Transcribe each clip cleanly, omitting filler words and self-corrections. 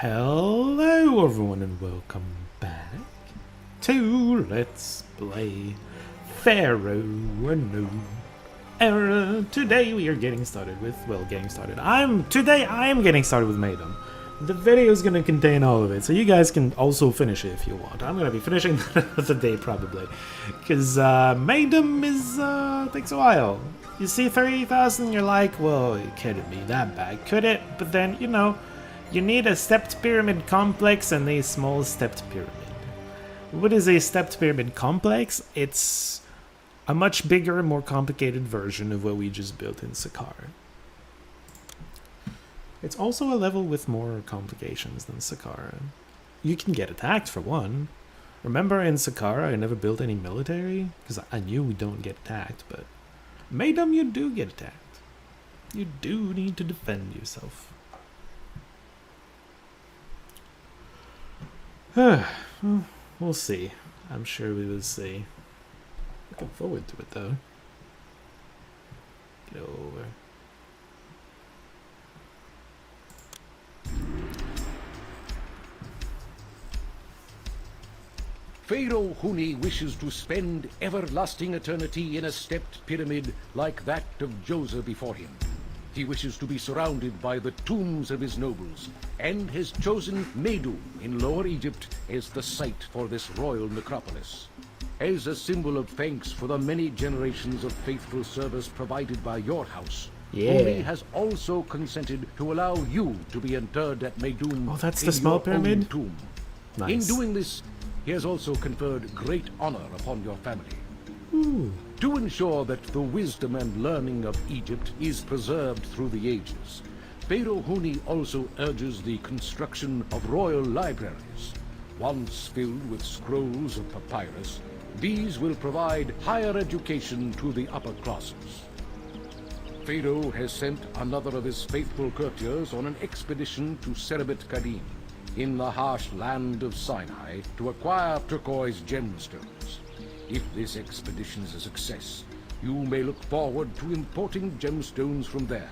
Hello everyone and welcome back to Let's Play Pharaoh. Today we are getting started with, today I am getting started with Meidum. The video is going to contain all of it, so you guys can also finish it if you want. I'm going to be finishing the day probably, because Meidum takes a while. You see 30,000, you're like, well, it couldn't be that bad, could it? But then, you know, you need a stepped pyramid complex and a small stepped pyramid. What is a stepped pyramid complex? It's a much bigger, more complicated version of what we just built in Saqqara. It's also a level with more complications than Saqqara. You can get attacked for one. Remember in Saqqara I never built any military? Because I knew we don't get attacked, but Meidum you do get attacked. You do need to defend yourself. We'll see. I'm sure we will see. Looking forward to it though. Get over. Pharaoh Huni wishes to spend everlasting eternity in a stepped pyramid like that of Joseph before him. He wishes to be surrounded by the tombs of his nobles, and has chosen Meidum in Lower Egypt as the site for this royal necropolis. As a symbol of thanks for the many generations of faithful service provided by your house, Huni has also consented to allow you to be interred at Meidum. Oh, that's the small pyramid? Tomb. Nice. In doing this, he has also conferred great honor upon your family. Ooh. To ensure that the wisdom and learning of Egypt is preserved through the ages, Pharaoh Huni also urges the construction of royal libraries. Once filled with scrolls of papyrus, these will provide higher education to the upper classes. Pharaoh has sent another of his faithful courtiers on an expedition to Serebet Kadim, in the harsh land of Sinai, to acquire turquoise gemstones. If this expedition is a success, you may look forward to importing gemstones from there.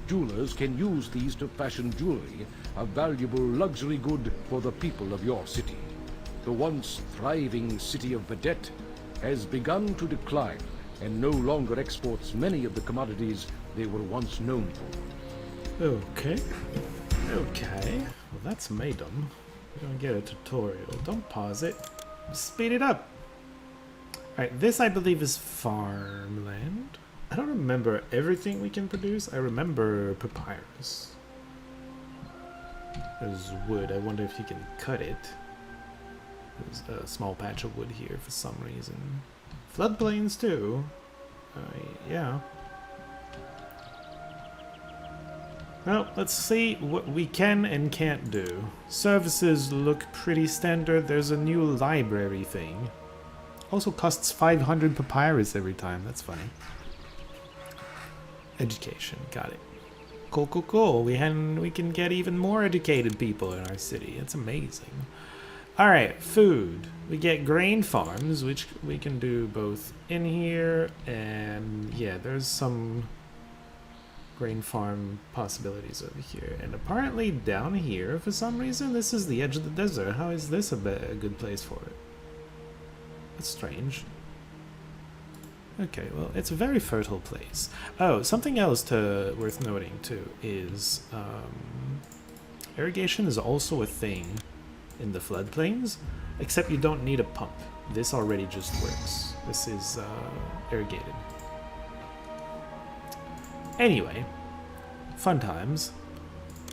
Jewelers can use these to fashion jewelry, a valuable luxury good for the people of your city. The once thriving city of Vedette has begun to decline and no longer exports many of the commodities they were once known for. Okay. Okay. Well, that's Meidum. We're gonna get a tutorial. Don't pause it. Speed it up. Alright, this I believe is farmland. I don't remember everything we can produce. I remember papyrus. There's wood. I wonder if you can cut it. There's a small patch of wood here for some reason. Floodplains too. Yeah. Well, let's see what we can and can't do. Services look pretty standard. There's a new library thing. Also costs 500 papyrus every time. That's funny. Education. Got it. Cool, cool, cool. We can get even more educated people in our city. It's amazing. Alright, food. We get grain farms, which we can do both in here and yeah, there's some grain farm possibilities over here. And apparently down here, for some reason, this is the edge of the desert. How is this a good place for it? That's strange. Okay, well, it's a very fertile place. Oh, something else worth noting too is irrigation is also a thing in the floodplains, except you don't need a pump. This already just works. This is irrigated. Anyway, fun times.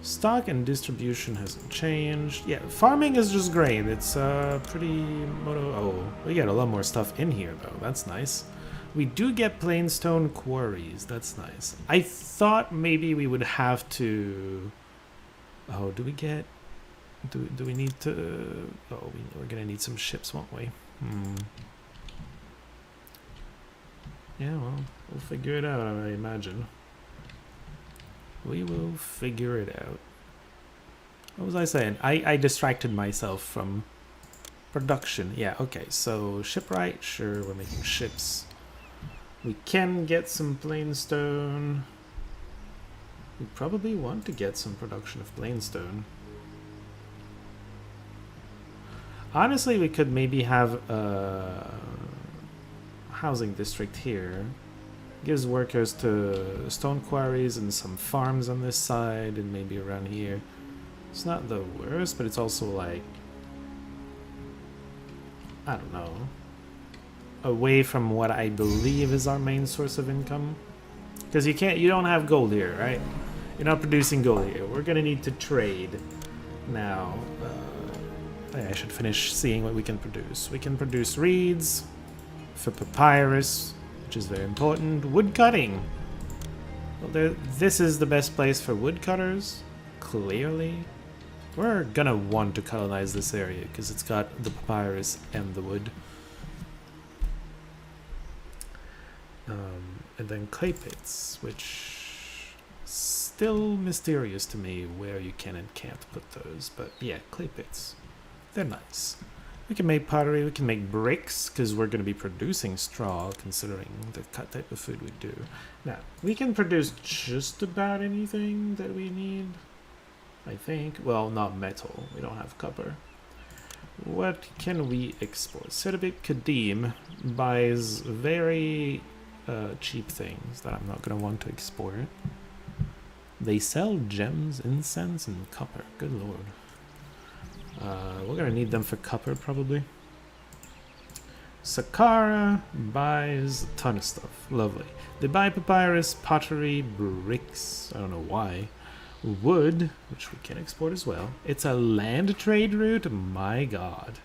Stock and distribution hasn't changed. Yeah, farming is just grain. It's pretty oh, we got a lot more stuff in here though. That's nice. We do get plainstone quarries. That's nice. I thought maybe we would have to. Oh, do we get? Do we need to? Oh, we're gonna need some ships, won't we? Yeah, well, we'll figure it out. I imagine. We will figure it out. What was I saying? I distracted myself from production. Yeah, okay. So shipwright, sure, we're making ships. We can get some plainstone. We probably want to get some production of plainstone. Honestly, we could maybe have a housing district here. Gives workers to stone quarries and some farms on this side and maybe around here. It's not the worst, but it's also like, I don't know, away from what I believe is our main source of income. Because you don't have gold here, right? You're not producing gold here. We're gonna need to trade now. I should finish seeing what we can produce. We can produce reeds for papyrus, which is very important. Wood cutting. Well, this is the best place for woodcutters, clearly. We're gonna want to colonize this area because it's got the papyrus and the wood. And then clay pits, which still mysterious to me where you can and can't put those. But yeah, clay pits. They're nice. We can make pottery, we can make bricks, because we're going to be producing straw, considering the type of food we do. Now, we can produce just about anything that we need, I think. Well, not metal. We don't have copper. What can we export? Serbik Kadim buys very cheap things that I'm not going to want to export. They sell gems, incense, and copper. Good lord. We're gonna need them for copper, probably. Saqqara buys a ton of stuff. Lovely. They buy papyrus, pottery, bricks. I don't know why. Wood, which we can export as well. It's a land trade route. My god.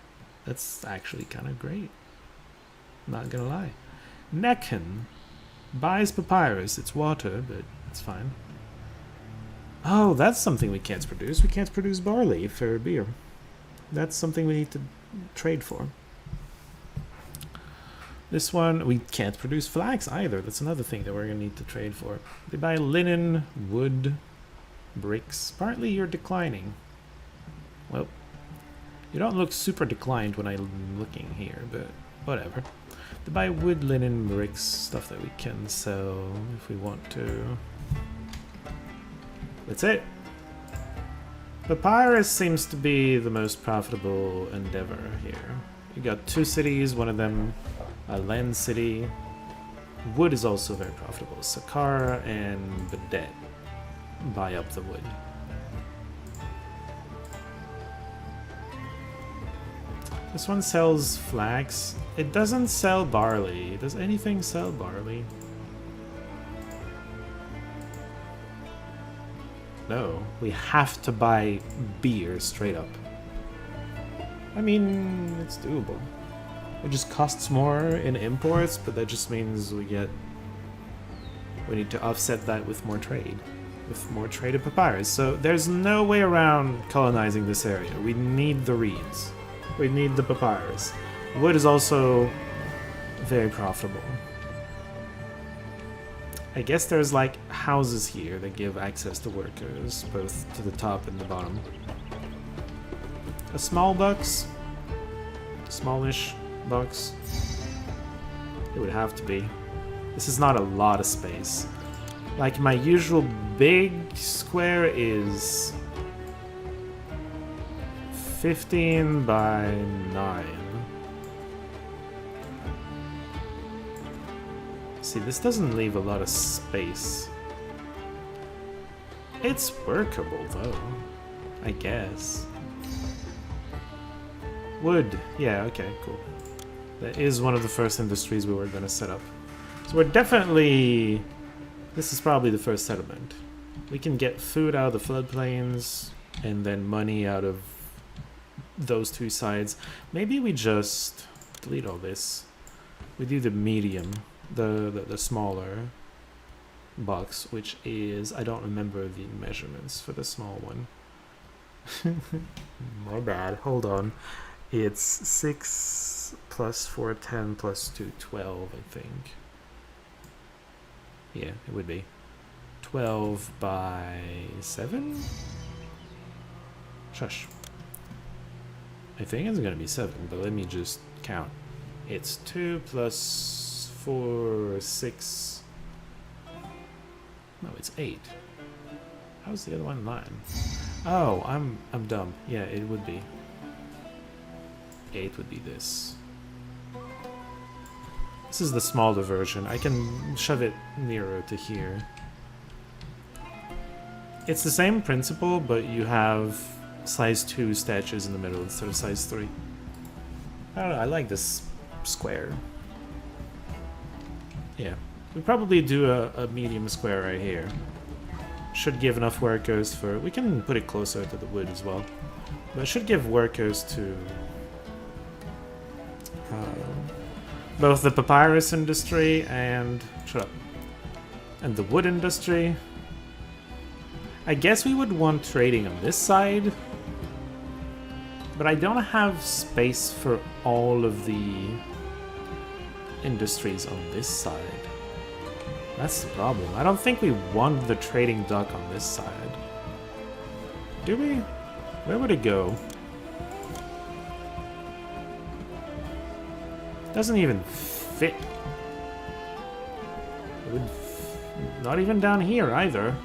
That's actually kind of great. Not gonna lie. Necken buys papyrus. It's water, but it's fine. Oh, that's something we can't produce. We can't produce barley for beer. That's something we need to trade for. This one, we can't produce flax either. That's another thing that we're going to need to trade for. They buy linen, wood, bricks. Partly you're declining. Well, you don't look super declined when I'm looking here, but whatever. They buy wood, linen, bricks, stuff that we can sell if we want to. That's it. Papyrus seems to be the most profitable endeavor here. You got 2 cities, one of them a land city. Wood is also very profitable. Saqqara and Badet buy up the wood. This one sells flax. It doesn't sell barley. Does anything sell barley? No, we have to buy beer straight up. I mean, it's doable. It just costs more in imports, but that just means we need to offset that with more trade. With more trade of papyrus. So there's no way around colonizing this area. We need the reeds. We need the papyrus. Wood is also very profitable. I guess there's like houses here that give access to workers, both to the top and the bottom. A small box, smallish box. It would have to be. This is not a lot of space. Like my usual big square is 15 by 9. See, this doesn't leave a lot of space. It's workable, though. I guess. Wood. Yeah, okay, cool. That is one of the first industries we were going to set up. So we're definitely... This is probably the first settlement. We can get food out of the floodplains, and then money out of those 2 sides. Maybe we just delete all this. We do the medium. The smaller box, which is, I don't remember the measurements for the small one. My bad, hold on. It's 6 plus 4, 10 plus 2, 12, I think. Yeah, it would be 12 by 7? Shush. I think it's gonna be 7, but let me just count. It's 2 plus 4, 6. No, it's 8. How's the other one 9? Oh, I'm dumb. Yeah, it would be. 8 would be this. This is the smaller version. I can shove it nearer to here. It's the same principle, but you have size 2 statues in the middle instead of size 3. I don't know, I like this square. Yeah, we probably do a medium square right here. Should give enough workers for... We can put it closer to the wood as well. But it should give workers to... both the papyrus industry and... Shut up. And the wood industry. I guess we would want trading on this side. But I don't have space for all of the industries on this side. That's the problem. I don't think we want the trading dock on this side. Do we? Where would it go? Doesn't even fit. It would not even down here either.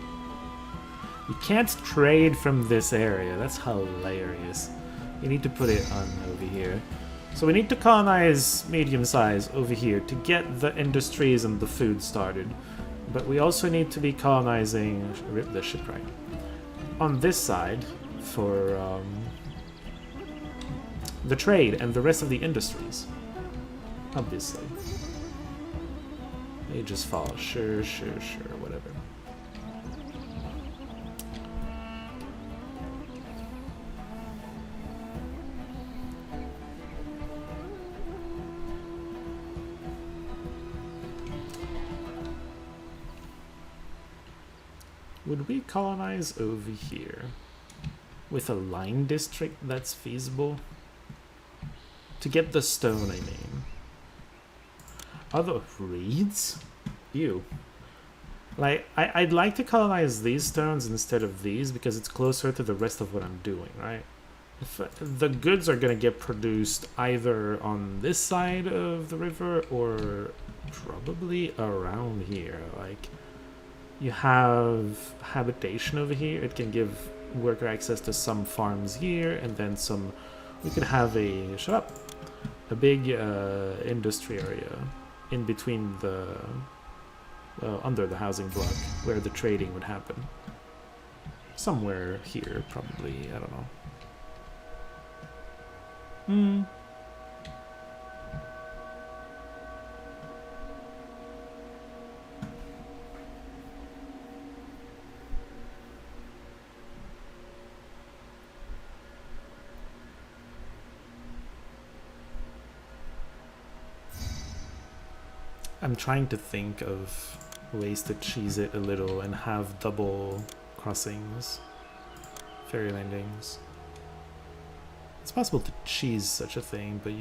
You can't trade from this area. That's hilarious. You need to put it on over here. So we need to colonize medium size over here to get the industries and the food started. But we also need to be colonizing... Rip the shipwright. On this side for the trade and the rest of the industries. Obviously. They just fall. Sure, whatever. Would we colonize over here with a line district that's feasible? To get the stone, I mean. Other reeds? Ew. Like, I'd like to colonize these stones instead of these because it's closer to the rest of what I'm doing, right? If the goods are gonna get produced either on this side of the river or probably around here. Like, you have habitation over here. It can give worker access to some farms here, and then some... We could have a... Shut up! A big industry area in between the... under the housing block, where the trading would happen. Somewhere here, probably. I don't know. I'm trying to think of ways to cheese it a little and have double crossings, ferry landings. It's possible to cheese such a thing, but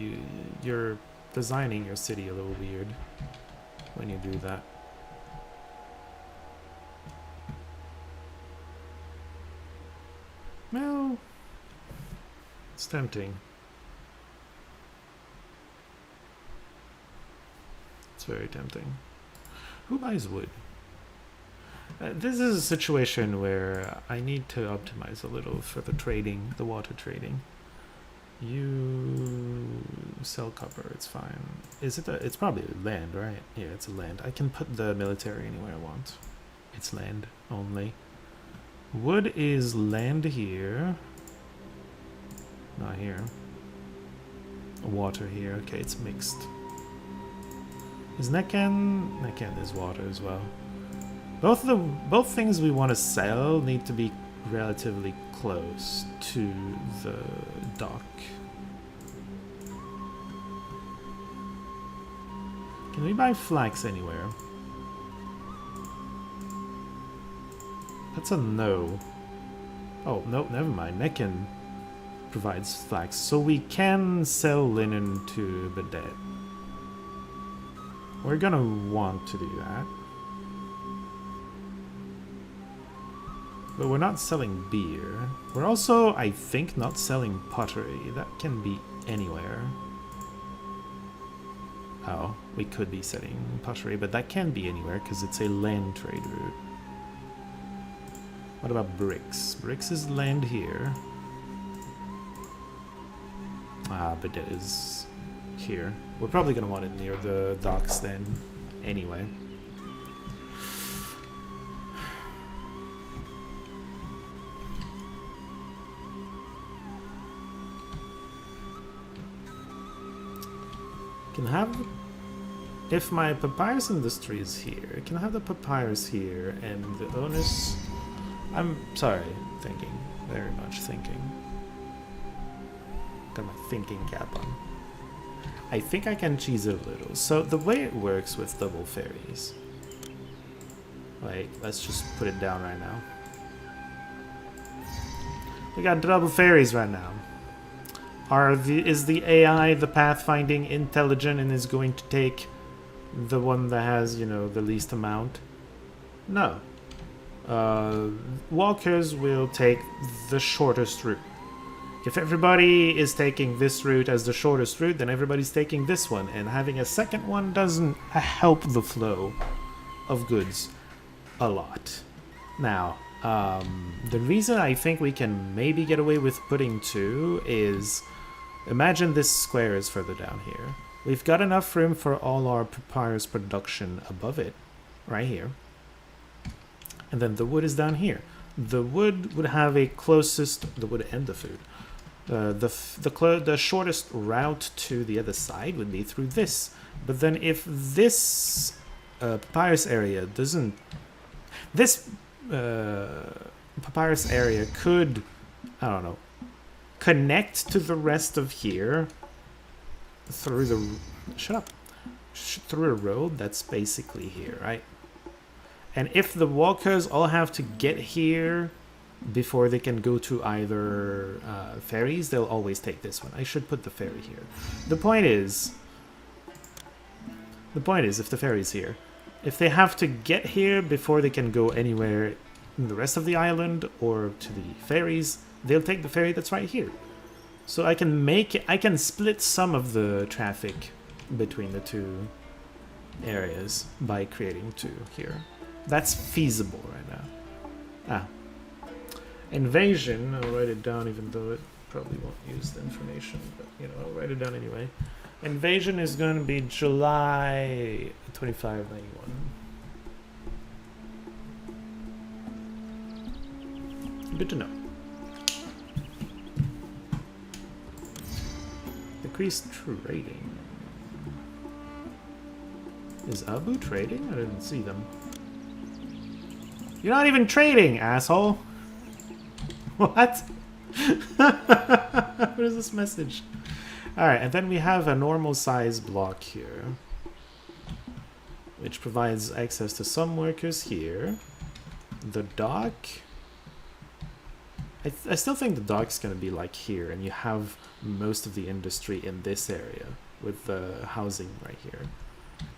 you're designing your city a little weird when you do that. Well, it's tempting. It's very tempting. Who buys wood? This is a situation where I need to optimize a little for the trading, the water trading. You sell copper, it's fine. Is it it's probably land, right? Yeah, it's a land. I can put the military anywhere I want. It's land only. Wood is land here. Not here. Water here. Okay, it's mixed. Is Necken? Necken is water as well. Both things we want to sell need to be relatively close to the dock. Can we buy flax anywhere? That's a no. Oh, no, never mind. Necken provides flax, so we can sell linen to Badet. We're gonna want to do that. But we're not selling beer. We're also, I think, not selling pottery. That can be anywhere. Oh, we could be selling pottery, but that can be anywhere because it's a land trade route. What about bricks? Bricks is land here. But it is here. We're probably gonna want it near the docks then, anyway. Can have, if my papyrus industry is here, I can have the papyrus here and the onus. I'm sorry, thinking, very much thinking. Got my thinking cap on. I think I can cheese it a little. So the way it works with double ferries, like, let's just put it down right now. We got double ferries right now. Is the AI, the pathfinding, intelligent and is going to take the one that has, you know, the least amount? No. Walkers will take the shortest route. If everybody is taking this route as the shortest route, then everybody's taking this one, and having a second one doesn't help the flow of goods a lot. Now, the reason I think we can maybe get away with putting two is, imagine this square is further down here. We've got enough room for all our papyrus production above it, right here. And then the wood is down here. The wood would have a closest, the wood and the food. The shortest route to the other side would be through this. But then if this papyrus area doesn't, this papyrus area could, I don't know, connect to the rest of here through the, through a road that's basically here, right? And if the walkers all have to get here before they can go to either ferries, they'll always take this one. I should put the ferry here. The point is, if the ferry's here, if they have to get here before they can go anywhere in the rest of the island or to the ferries, they'll take the ferry that's right here. So I can make it, I can split some of the traffic between the two areas by creating two here. That's feasible right now. Invasion, I'll write it down even though it probably won't use the information, but you know, I'll write it down anyway. Invasion is going to be July 2591. Good to know. Decreased trading. Is Abu trading? I didn't see them. You're not even trading, asshole! What? What is this message? Alright, and then we have a normal size block here, which provides access to some workers here. The dock... I still think the dock's going to be like here, and you have most of the industry in this area, with the housing right here.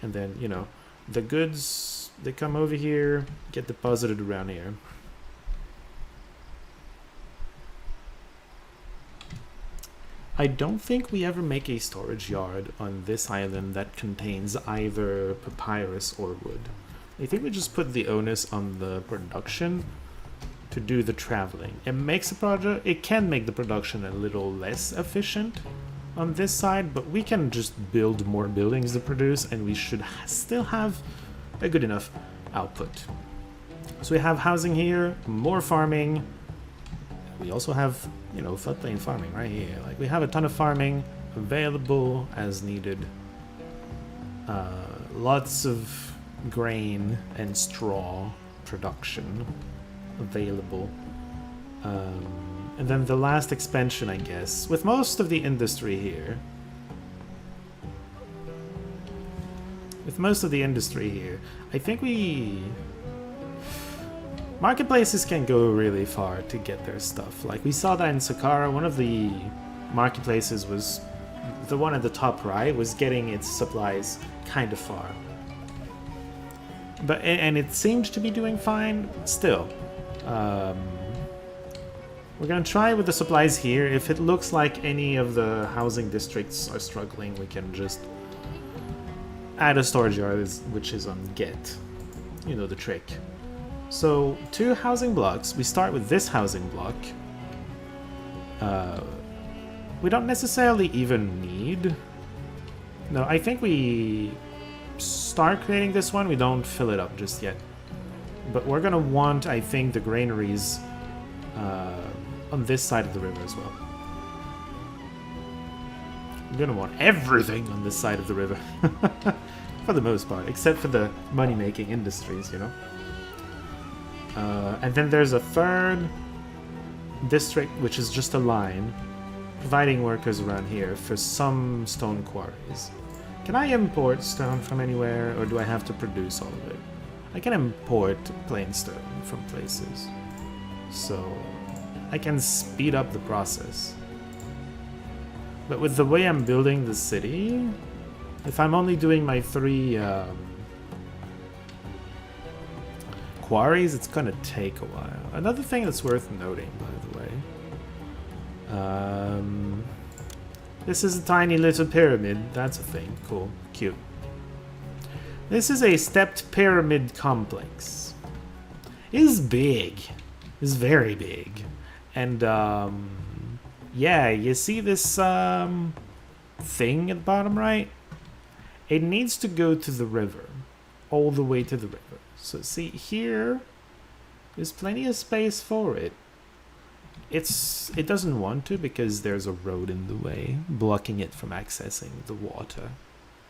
And then, you know, the goods, they come over here, get deposited around here. I don't think we ever make a storage yard on this island that contains either papyrus or wood. I think we just put the onus on the production to do the traveling. It makes the project, it can make the production a little less efficient on this side, but we can just build more buildings to produce and we should still have a good enough output. So we have housing here, more farming. We also have, you know, floodplain farming right here. Like, we have a ton of farming available as needed. Lots of grain and straw production available. And then the last expansion, I guess, with most of the industry here. I think marketplaces can go really far to get their stuff. Like, we saw that in Saqqara. One of the marketplaces was, the one at the top right, was getting its supplies kind of far. But, and it seemed to be doing fine still. We're gonna try with the supplies here. If it looks like any of the housing districts are struggling, we can just add a storage yard, which is on get. You know the trick. So, 2 housing blocks. We start with this housing block. We don't necessarily even need... No, I think we start creating this one. We don't fill it up just yet. But we're gonna want, I think, the granaries on this side of the river as well. We're gonna want everything on this side of the river. For the most part, except for the money-making industries, you know? And then there's a third district, which is just a line, providing workers around here for some stone quarries. Can I import stone from anywhere, or do I have to produce all of it? I can import plain stone from places, so I can speed up the process. But with the way I'm building the city, if I'm only doing my 3 quarries, it's gonna take a while. Another thing that's worth noting, by the way, this is a tiny little pyramid. That's a thing. Cool. Cute. This is a stepped pyramid complex. It is big. It's very big. And, yeah, you see this, thing at the bottom right? It needs to go to the river. All the way to the river. So, see, here, there's plenty of space for it. It doesn't want to because there's a road in the way, blocking it from accessing the water.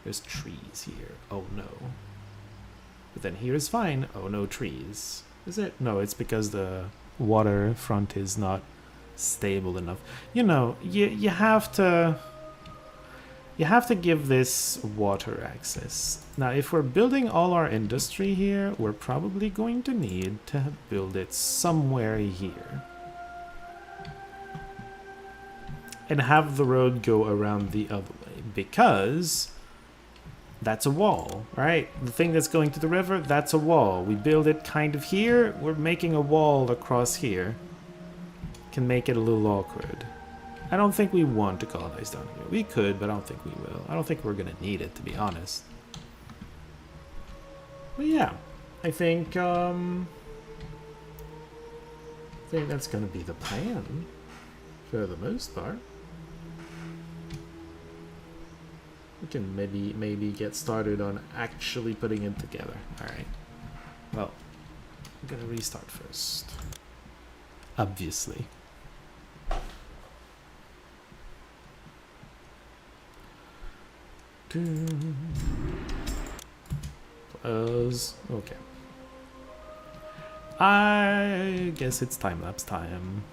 There's trees here. Oh no. But then here is fine. Oh no, trees. Is it? No, it's because the waterfront is not stable enough. You know, you have to give this water access. Now, if we're building all our industry here, we're probably going to need to build it somewhere here. And have the road go around the other way, because that's a wall, right? The thing that's going to the river, that's a wall. We build it kind of here, we're making a wall across here. Can make it a little awkward. I don't think we want to colonize down here. We could, but I don't think we will. I don't think we're gonna need it, to be honest. But yeah, I think that's gonna be the plan for the most part. We can maybe get started on actually putting it together. Alright. Well, I'm gonna restart first. Obviously. Close. Okay. I guess it's time-lapse time.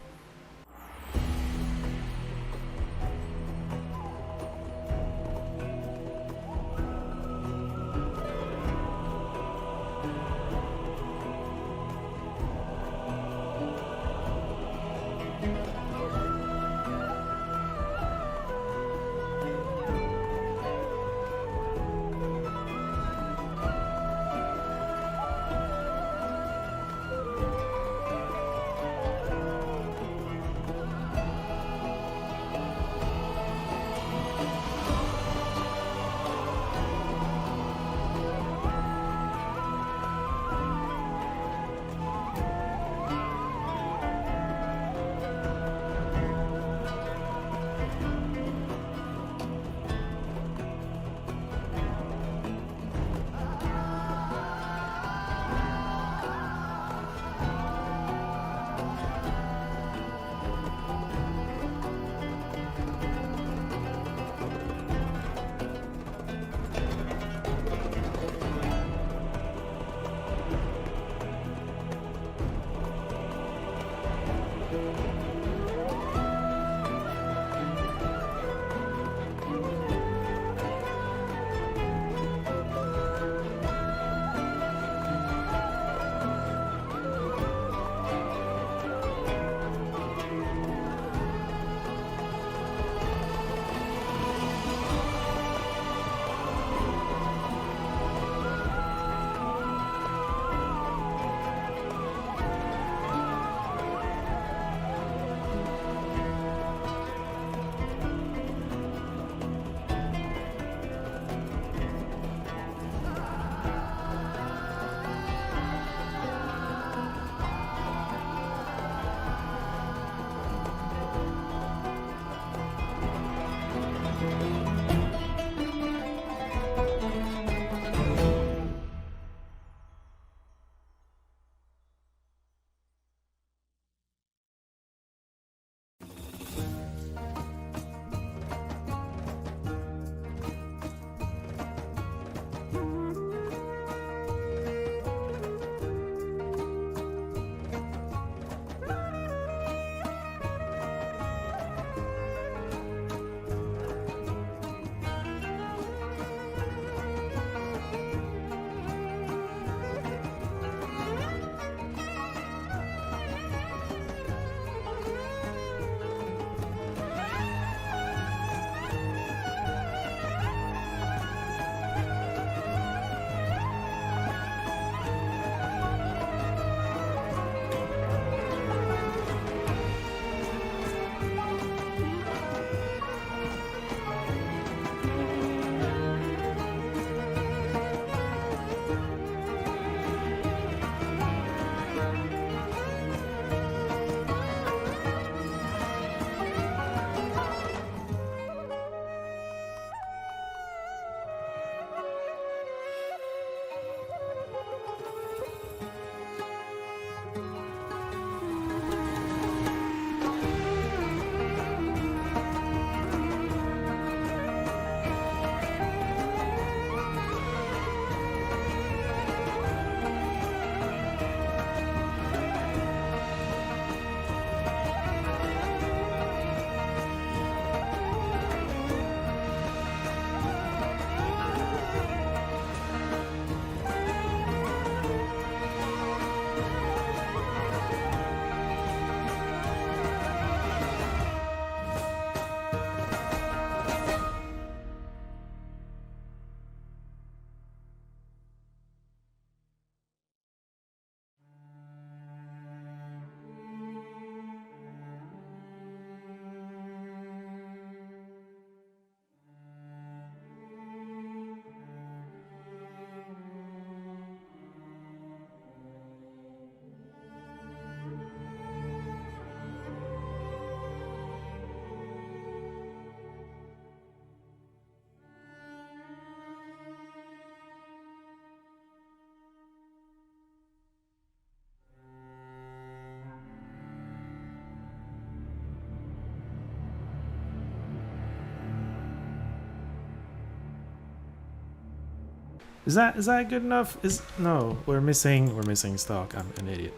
Is that good enough? No, we're missing stock. I'm an idiot.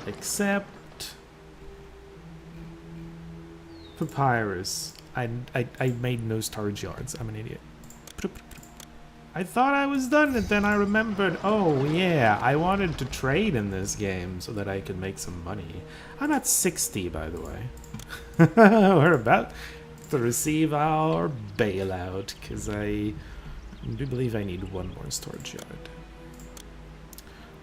Except papyrus. I made no storage yards. I'm an idiot. I thought I was done, and then I remembered, oh yeah, I wanted to trade in this game so that I could make some money. I'm at 60, by the way. We're about to receive our bailout, because I do believe I need one more storage yard.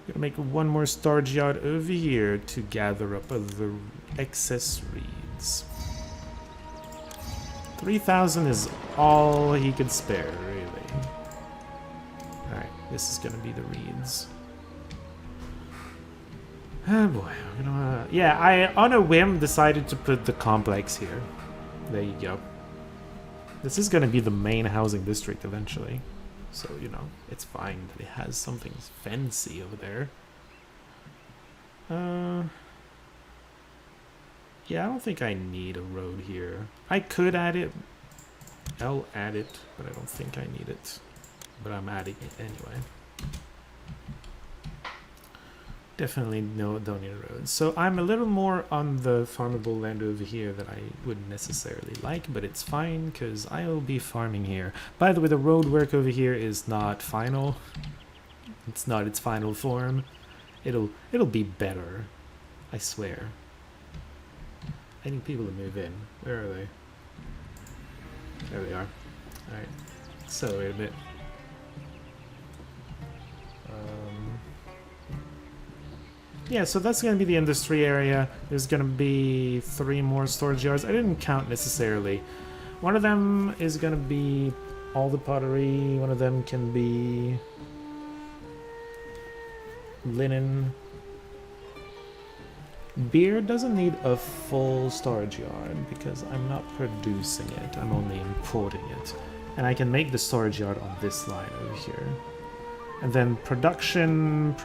I'm gonna make one more storage yard over here to gather up the excess reeds. 3,000 is all he could spare, really. Alright, this is gonna be the reeds. Oh boy, I'm gonna... yeah, I, on a whim, decided to put the complex here. There you go. This is gonna be the main housing district eventually. So, you know, it's fine that it has something fancy over there. Yeah, I don't think I need a road here. I could add it. I'll add it, but I don't think I need it. But I'm adding it anyway. Definitely don't need a road. So I'm a little more on the farmable land over here that I wouldn't necessarily like, but it's fine because I'll be farming here. By the way, the road work over here is not final. It's not its final form. It'll be better. I swear. I need people to move in. Where are they? There they are. Alright. So wait a bit. Yeah, so that's going to be the industry area. There's going to be 3 more storage yards. I didn't count necessarily. One of them is going to be all the pottery. One of them can be linen. Beer doesn't need a full storage yard because I'm not producing it. I'm only importing it. And I can make the storage yard on this line over here. And then production,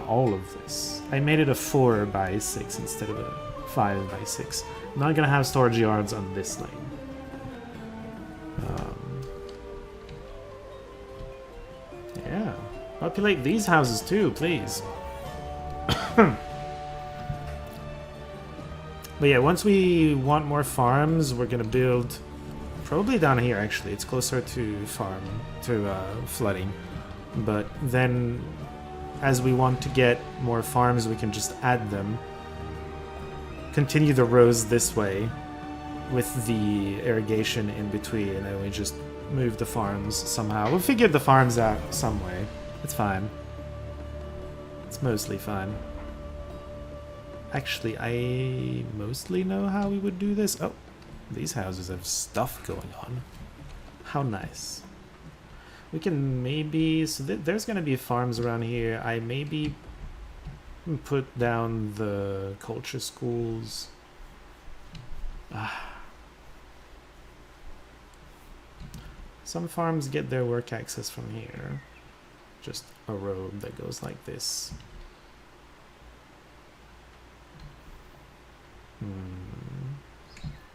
all of this. I made it a 4x6 instead of a 5x6. I'm not gonna have storage yards on this lane. Yeah. Populate these houses too, please. But yeah, once we want more farms, we're gonna build... probably down here, actually. It's closer to flooding. But then, as we want to get more farms, we can just add them. Continue the rows this way, with the irrigation in between, and then we just move the farms somehow. We'll figure the farms out some way. It's fine. It's mostly fine. Actually, I mostly know how we would do this. Oh. These houses have stuff going on. How nice. We can maybe... so there's going to be farms around here. I maybe put down the culture schools. Some farms get their work access from here. Just a road that goes like this.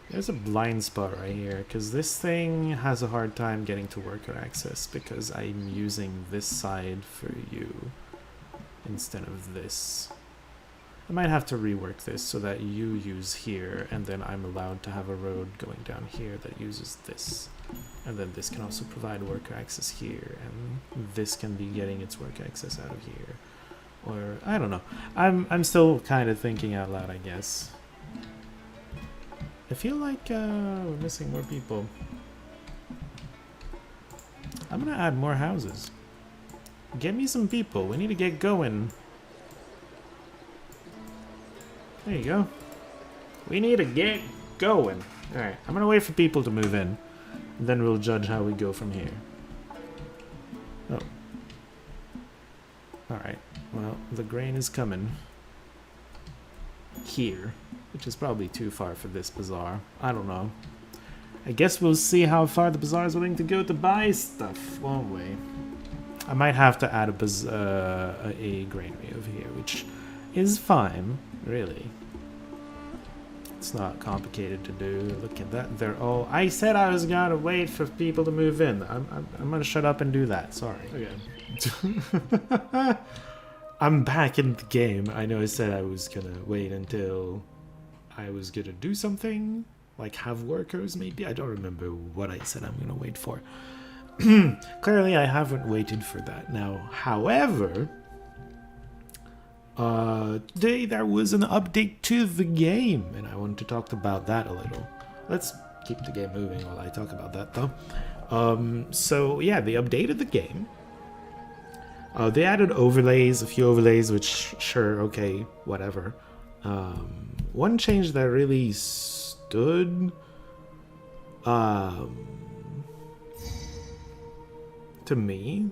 There's a blind spot right here, because this thing has a hard time getting to worker access because I'm using this side for you instead of this. I might have to rework this so that you use here, and then I'm allowed to have a road going down here that uses this. And then this can also provide worker access here, and this can be getting its work access out of here. Or, I don't know. I'm still kind of thinking out loud, I guess. I feel like we're missing more people. I'm gonna add more houses. Get me some people. We need to get going. There you go. We need to get going. Alright, I'm gonna wait for people to move in. And then we'll judge how we go from here. Oh. Alright. Well, the grain is coming. Here. Which is probably too far for this bazaar. I don't know. I guess we'll see how far the bazaar is willing to go to buy stuff, won't we? I might have to add a granary over here, which is fine, really. It's not complicated to do. Look at that. They're all. I said I was gonna wait for people to move in. I'm gonna shut up and do that. Sorry. Okay. I'm back in the game. I know I said I was gonna wait until I was gonna do something, like have workers maybe. I don't remember what I said I'm gonna wait for. Clearly, I haven't waited for that. Now, however, today there was an update to the game, and I want to talk about that a little. Let's keep the game moving while I talk about that, though. So yeah, they updated the game. They added overlays, a few overlays, which sure, okay, whatever. One change that really stood to me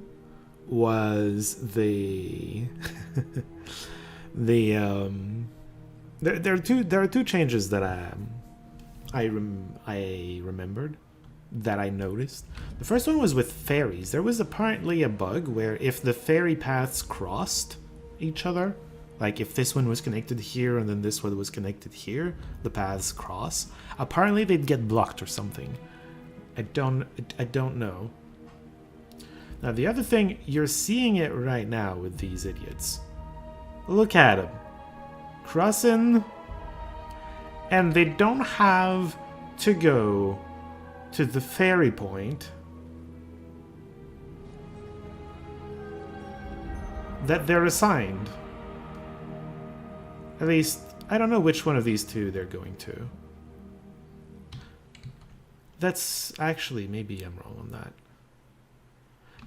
was the there are two changes that I remembered that I noticed. The first one was with ferries. There was apparently a bug where if the ferry paths crossed each other, like if this one was connected here and then this one was connected here, the paths cross. Apparently they'd get blocked or something. I don't know. Now the other thing, you're seeing it right now with these idiots. Look at them. Crossing. And they don't have to go to the ferry point that they're assigned. At least, I don't know which one of these two they're going to. That's actually, maybe I'm wrong on that.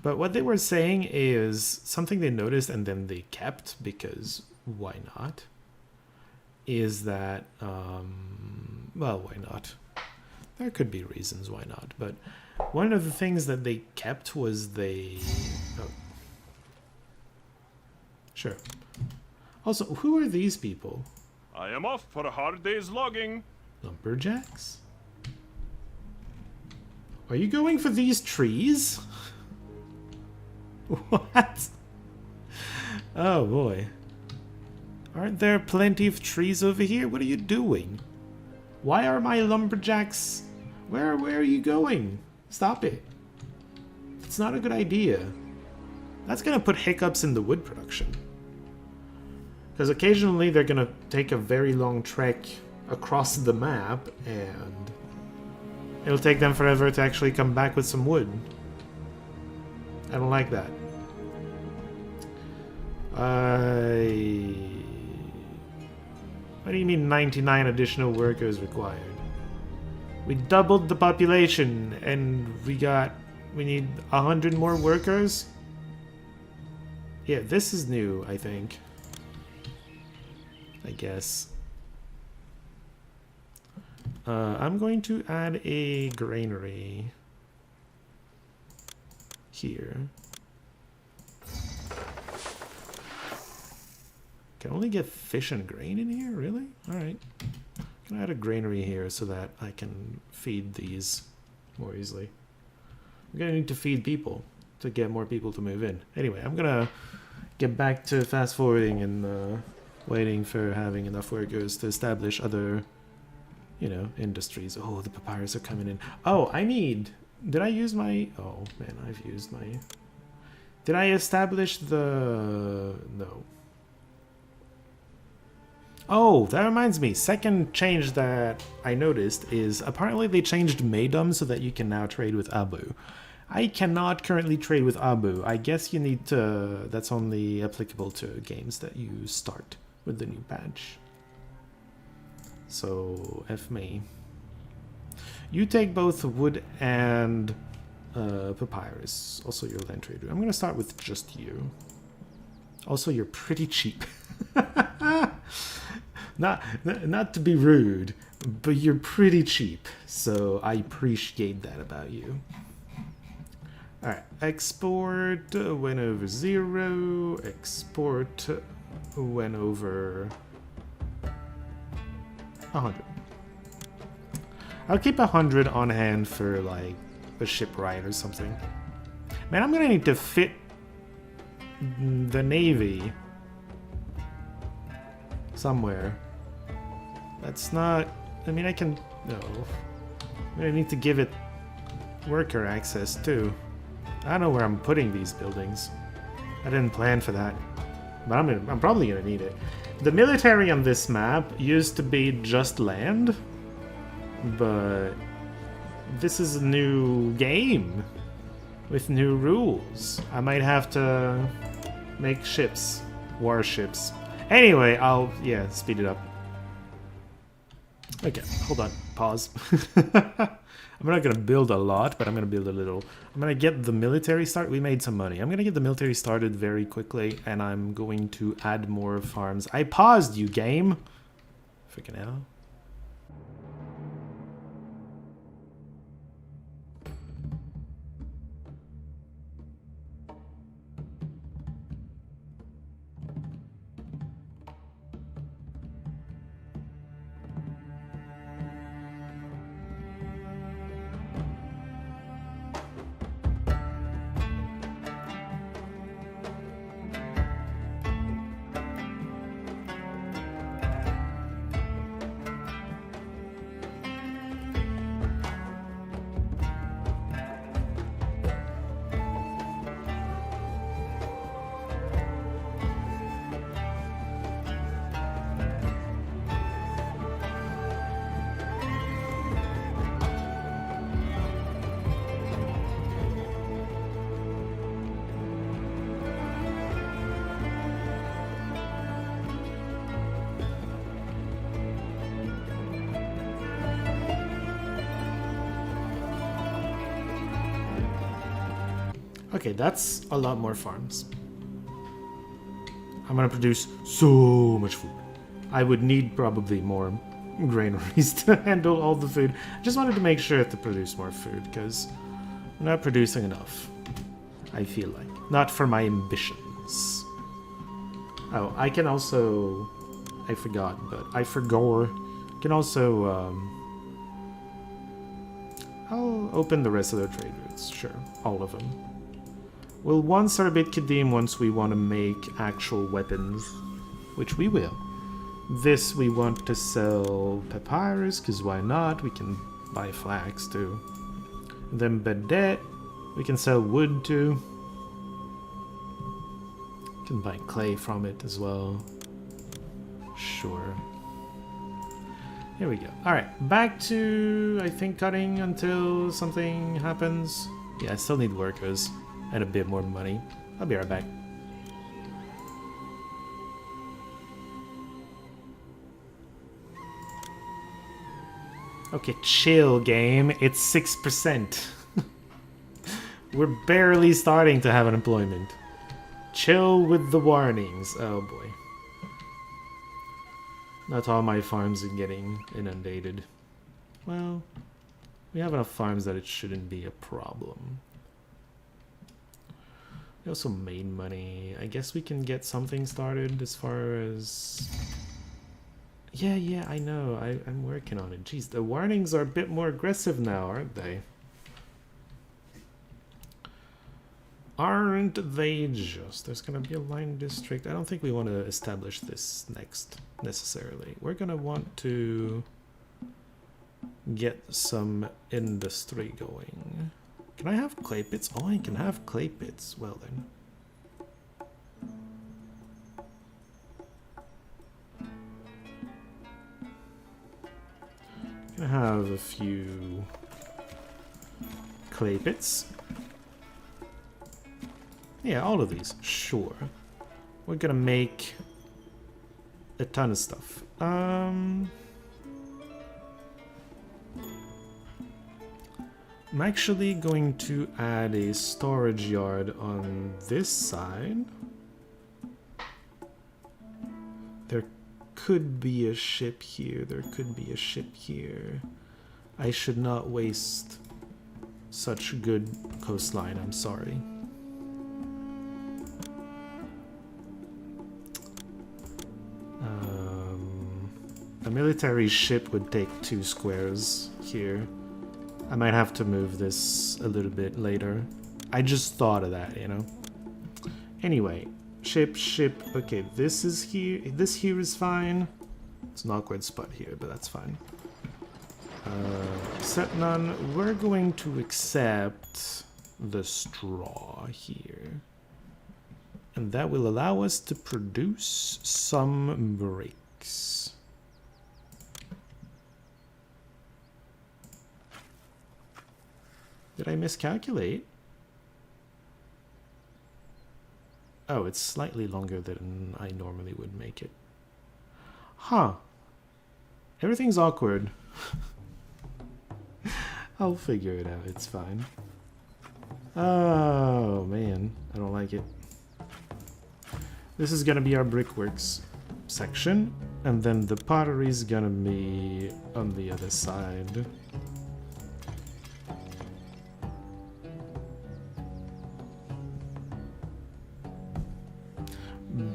But what they were saying is something they noticed and then they kept, because why not? Is that, well, why not? There could be reasons why not, but one of the things that they kept was they... Oh. Sure. Also, who are these people? I am off for a hard day's logging. Lumberjacks? Are you going for these trees? What? Oh boy. Aren't there plenty of trees over here? What are you doing? Why are my lumberjacks... Where are you going? Stop it. It's not a good idea. That's gonna put hiccups in the wood production. Because occasionally they're gonna take a very long trek across the map and it'll take them forever to actually come back with some wood. I don't like that. What do you mean 99 additional workers required? We doubled the population and we need 100 more workers? Yeah, this is new, I think. I guess. I'm going to add a granary here. Can only get fish and grain in here? Really? Alright. Can I add a granary here so that I can feed these more easily? I'm gonna need to feed people to get more people to move in. Anyway, I'm gonna get back to fast forwarding and waiting for having enough workers to establish other, you know, industries. Oh, the papyrus are coming in. Oh, I need... Did I use my... Oh, man, I've used my... Did I establish the... No. Oh, that reminds me. Second change that I noticed is apparently they changed Meidum so that you can now trade with Abu. I cannot currently trade with Abu. I guess you need to... That's only applicable to games that you start with the new patch. So, F me. You take both wood and papyrus. Also your land trader. I'm gonna start with just you. Also, you're pretty cheap. Not to be rude, but you're pretty cheap. So I appreciate that about you. Alright, export went over 0. Export went over 100. I'll keep 100 on hand for like a shipwright or something. Man, I'm gonna need to fit the navy somewhere. That's not I mean, I can... No. I need to give it worker access, too. I don't know where I'm putting these buildings. I didn't plan for that. But I'm probably gonna need it. The military on this map used to be just land. But... this is a new game. With new rules. I might have to make ships. Warships. Anyway, I'll... yeah, speed it up. Okay, hold on. Pause. I'm not gonna build a lot, but I'm gonna build a little. I'm gonna get the military start. We made some money. I'm gonna get the military started very quickly, and I'm going to add more farms. I paused you, game. Freaking hell. Okay, that's a lot more farms. I'm gonna produce so much food. I would need probably more granaries to handle all the food. I just wanted to make sure to produce more food, because I'm not producing enough. I feel like. Not for my ambitions. Oh, I can also... I forgot, but I forgot. I can also... I'll open the rest of their trade routes. Sure, all of them. We'll one Sarbit Kadim once we want to make actual weapons, which we will. This we want to sell papyrus, because why not? We can buy flax too. Then Bedet, we can sell wood too. Can buy clay from it as well. Sure. Here we go. Alright, back to, I think, cutting until something happens. Yeah, I still need workers. And a bit more money. I'll be right back. Okay, chill, game. It's 6%. We're barely starting to have an employment. Chill with the warnings. Oh boy. Not all my farms are getting inundated. Well, we have enough farms that it shouldn't be a problem. We also made money. I guess we can get something started as far as... Yeah, I know. I'm working on it. Jeez, the warnings are a bit more aggressive now, aren't they? Aren't they just? There's going to be a line district. I don't think we want to establish this next, necessarily. We're going to want to get some industry going. Can I have clay pits? Oh, I can have clay pits. Well then. Gonna have a few clay pits. Yeah, all of these. Sure. We're gonna make a ton of stuff. I'm actually going to add a storage yard on this side. There could be a ship here. There could be a ship here. I should not waste such good coastline. I'm sorry. A military ship would take 2 squares here. I might have to move this a little bit later. I just thought of that, you know. Anyway, ship. Okay, this is here. This here is fine. It's an awkward spot here, but that's fine. Set none. We're going to accept the straw here. And that will allow us to produce some bricks. Did I miscalculate? Oh, it's slightly longer than I normally would make it. Huh. Everything's awkward. I'll figure it out, it's fine. Oh, man. I don't like it. This is gonna be our brickworks section, and then the pottery is gonna be on the other side.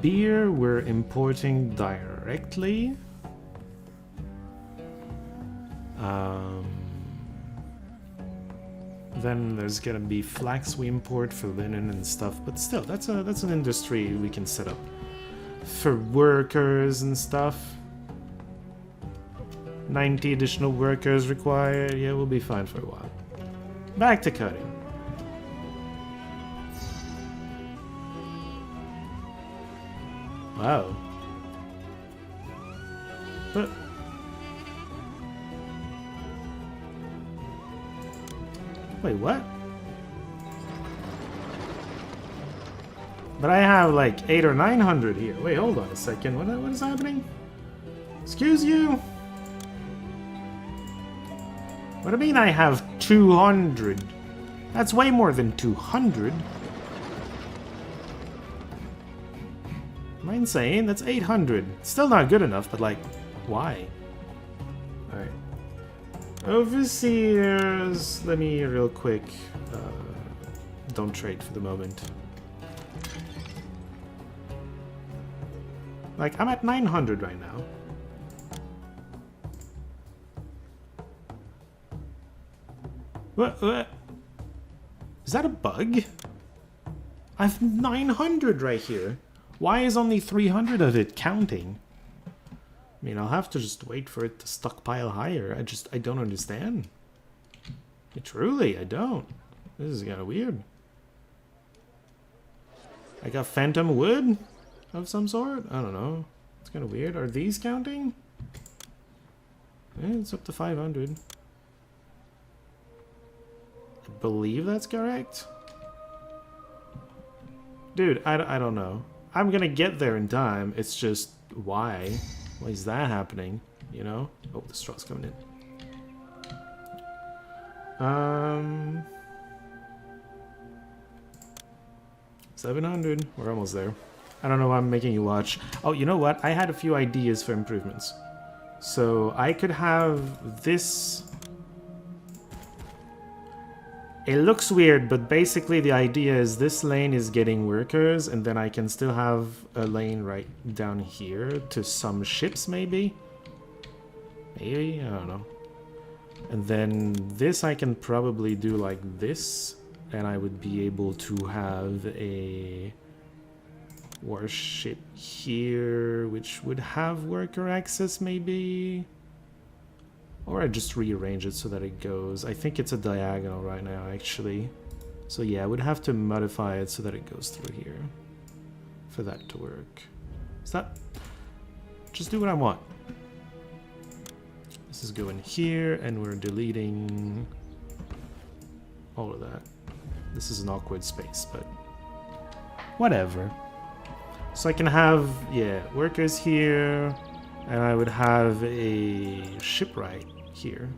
Beer we're importing directly. Then there's gonna be flax we import for linen and stuff, but still, that's an industry we can set up for workers and stuff. 90 additional workers required. Yeah, we'll be fine for a while. Back to cutting. Wow. But wait, what? But I have like 800 or 900 here. Wait, hold on a second. What is happening? Excuse you? What do you mean I have 200? That's way more than 200. Am I insane? That's 800. Still not good enough, but like, why? Alright. Overseers, let me real quick. Don't trade for the moment. Like, I'm at 900 right now. What? Is that a bug? I have 900 right here. Why is only 300 of it counting? I mean, I'll have to just wait for it to stockpile higher. I don't understand. Truly, I don't. This is kind of weird. I got phantom wood of some sort? I don't know. It's kind of weird. Are these counting? It's up to 500. I believe that's correct. Dude, I don't know. I'm gonna get there in time. It's just, why? Why is that happening? You know? Oh, the straw's coming in. 700. We're almost there. I don't know why I'm making you watch. Oh, you know what? I had a few ideas for improvements. So I could have this. It looks weird, but basically the idea is this lane is getting workers, and then I can still have a lane right down here to some ships, maybe? Maybe? I don't know. And then this I can probably do like this, and I would be able to have a warship here, which would have worker access, maybe? Or I just rearrange it so that it goes. I think it's a diagonal right now, actually. So yeah, I would have to modify it so that it goes through here for that to work. Is that... Just do what I want. This is going here, and we're deleting all of that. This is an awkward space, but whatever. So I can have, yeah, workers here, and I would have a shipwright here.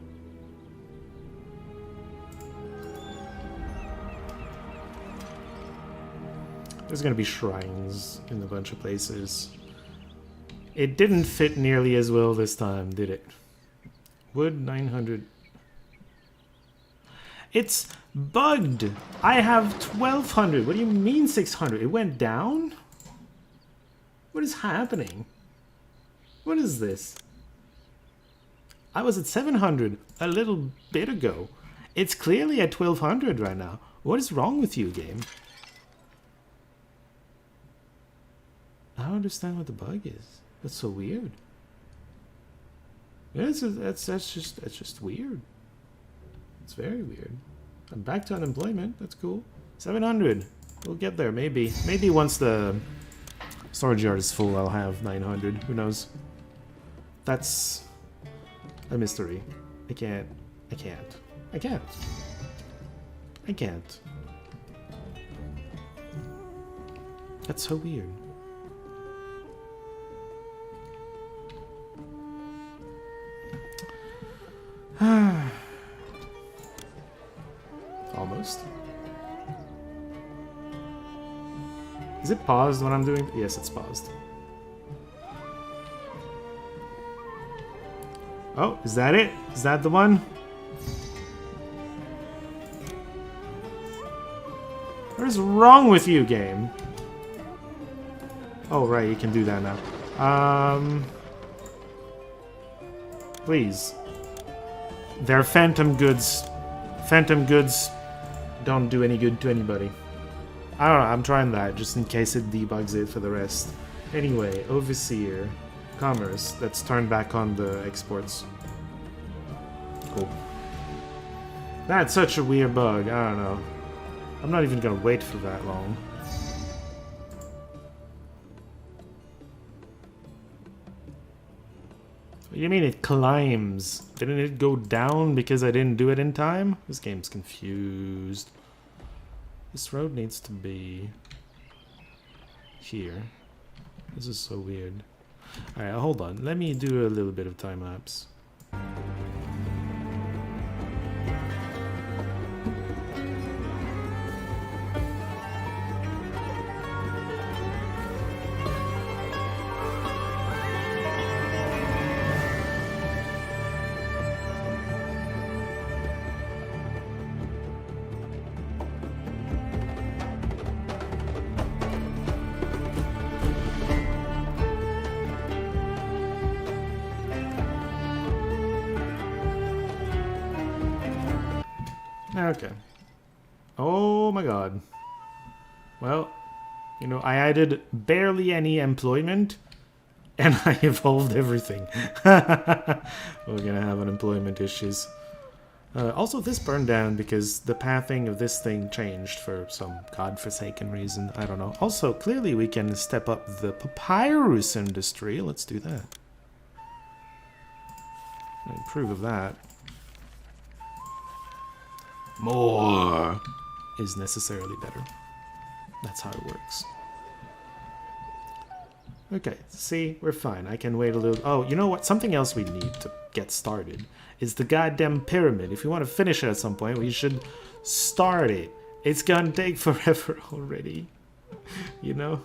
There's gonna be shrines in a bunch of places. It didn't fit nearly as well this time, did it? Wood 900. It's bugged! I have 1200. What do you mean 600? It went down? What is happening? What is this? I was at 700 a little bit ago. It's clearly at 1200 right now. What is wrong with you, game? I don't understand what the bug is. That's so weird. That's just weird. It's very weird. I'm back to unemployment. That's cool. 700. We'll get there, maybe. Maybe once the storage yard is full, I'll have 900. Who knows? That's a mystery. I can't. That's so weird. Almost. Is it paused when I'm doing? Yes, it's paused. Oh, is that it? Is that the one? What is wrong with you, game? Oh, right, you can do that now. Please. They're phantom goods. Phantom goods don't do any good to anybody. I don't know, I'm trying that just in case it debugs it for the rest. Anyway, Overseer. Commerce. Let's turn back on the exports. Cool. That's such a weird bug. I don't know. I'm not even gonna wait for that long. What do you mean it climbs? Didn't it go down because I didn't do it in time? This game's confused. This road needs to be here. This is so weird. Alright, hold on. Let me do a little bit of time lapse. Okay. Oh my god. Well, you know, I added barely any employment, and I evolved everything. We're gonna have unemployment issues. Also, this burned down because the pathing of this thing changed for some godforsaken reason. I don't know. Also, clearly we can step up the papyrus industry. Let's do that. I approve of that. More is necessarily better. That's how it works. Okay, see, we're fine. I can wait a little. Oh, you know what? Something else we need to get started is the goddamn pyramid. If we want to finish it at some point, we should start it. It's gonna take forever already. You know?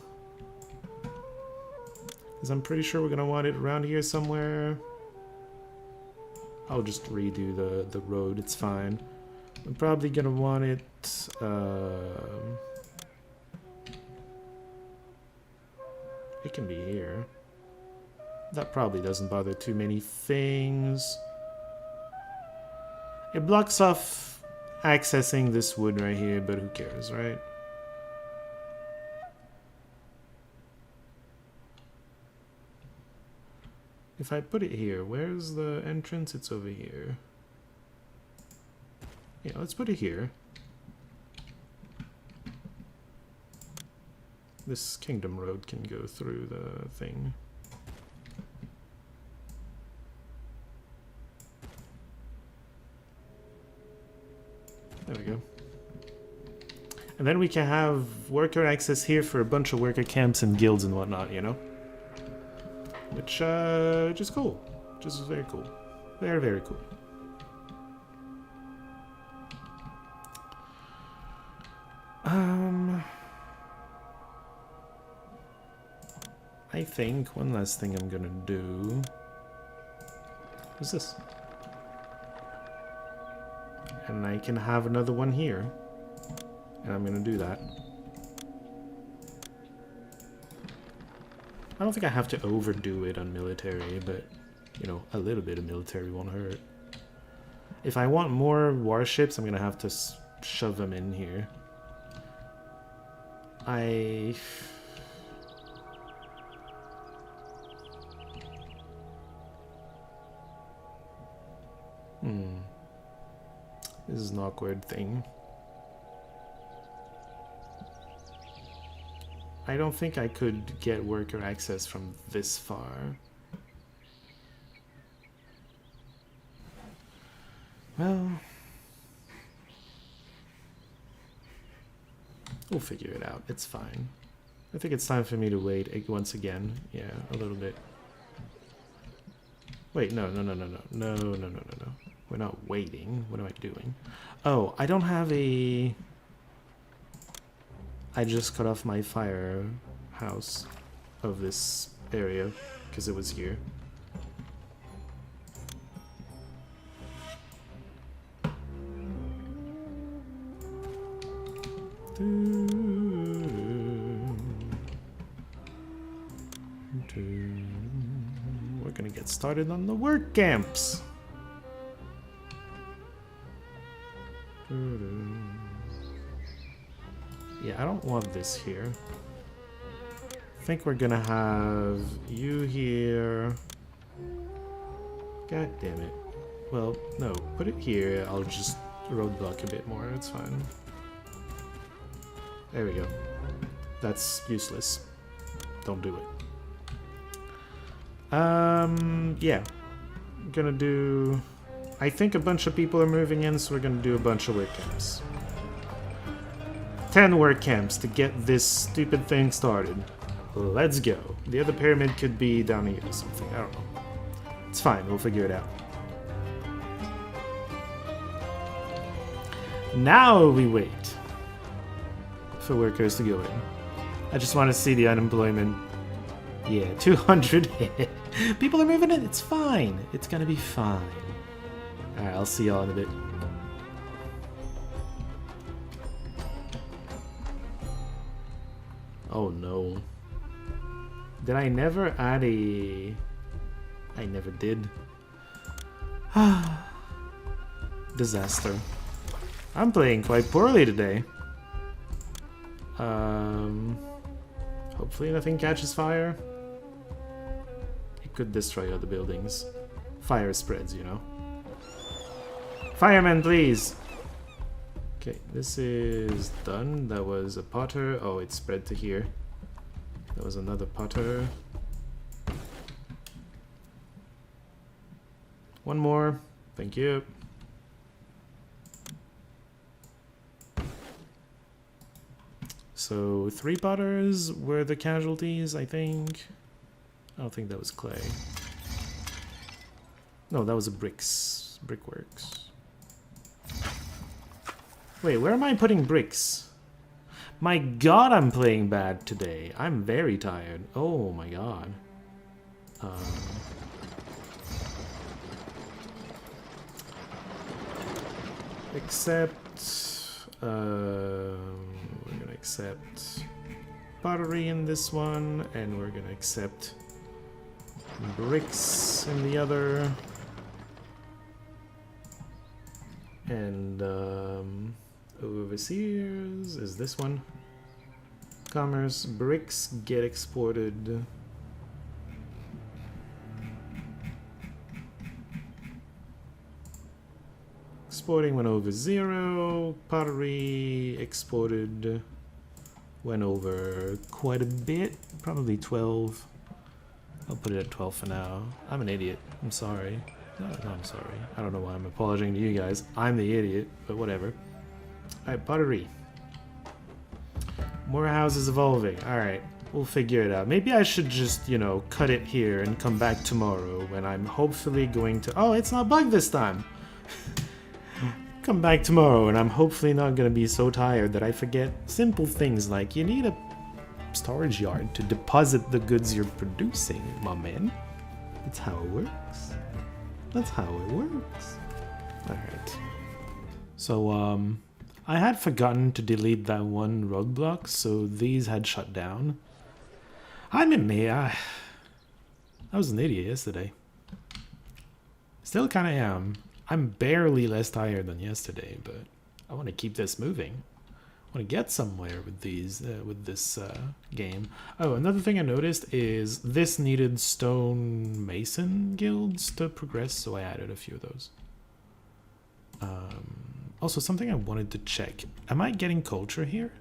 Because I'm pretty sure we're gonna want it around here somewhere. I'll just redo the road. It's fine. I'm probably gonna want it. It can be here. That probably doesn't bother too many things. It blocks off accessing this wood right here, but who cares, right? If I put it here, where's the entrance? It's over here. Yeah, let's put it here. This Kingdom Road can go through the thing. There we go. And then we can have worker access here for a bunch of worker camps and guilds and whatnot, you know? Which is cool. Which is very cool. Very, very cool. I think one last thing I'm gonna do. What's this? And I can have another one here. And I'm gonna do that. I don't think I have to overdo it on military, but, you know, a little bit of military won't hurt. If I want more warships, I'm gonna have to shove them in here. This is an awkward thing. I don't think I could get worker access from this far. Well, we'll figure it out. It's fine. I think it's time for me to wait once again. Yeah, a little bit. Wait, no. We're not waiting. What am I doing? Oh, I don't have a... I just cut off my firehouse of this area because it was here. We're gonna get started on the work camps. Yeah, I don't want this here. I think we're gonna have you here. God damn it. Well, no, put it here. I'll just roadblock a bit more. It's fine. There we go. That's useless. Don't do it. Yeah. I'm gonna do... I think a bunch of people are moving in, so we're gonna do a bunch of work camps. 10 work camps to get this stupid thing started. Let's go. The other pyramid could be down here or something. I don't know. It's fine. We'll figure it out. Now we wait for workers to go in. I just want to see the unemployment. Yeah, 200. People are moving in. It's fine. It's gonna be fine. Alright, I'll see y'all in a bit. Oh no. Did I never add a... I never did. Disaster. I'm playing quite poorly today. Hopefully nothing catches fire. It could destroy other buildings. Fire spreads, you know. Firemen, please! Okay, this is done. That was a potter. Oh, it spread to here. That was another potter. One more. Thank you. So 3 potters were the casualties, I think. I don't think that was clay. No, that was a brickworks. Wait, where am I putting bricks? My god, I'm playing bad today. I'm very tired. Oh my god. We're gonna accept pottery in this one, and we're gonna accept bricks in the other. And overseers is this one. Commerce, bricks get exported. Exporting went over 0. Pottery exported went over quite a bit. Probably 12. I'll put it at 12 for now. I'm an idiot. I'm sorry. No, I'm sorry. I don't know why I'm apologizing to you guys. I'm the idiot, but whatever. Alright, pottery. More houses evolving. Alright, we'll figure it out. Maybe I should just, you know, cut it here and come back tomorrow when I'm hopefully going to... Oh, it's not bugged this time! Come back tomorrow and I'm hopefully not going to be so tired that I forget simple things like you need a storage yard to deposit the goods you're producing, my man. That's how it works. That's how it works. Alright. So, I had forgotten to delete that one roadblock, so these had shut down. I was an idiot yesterday. Still kind of am. I'm barely less tired than yesterday, but I want to keep this moving. I want to get somewhere with these, with this game. Oh, another thing I noticed is this needed stone mason guilds to progress, so I added a few of those. Also, something I wanted to check. Am I getting culture here?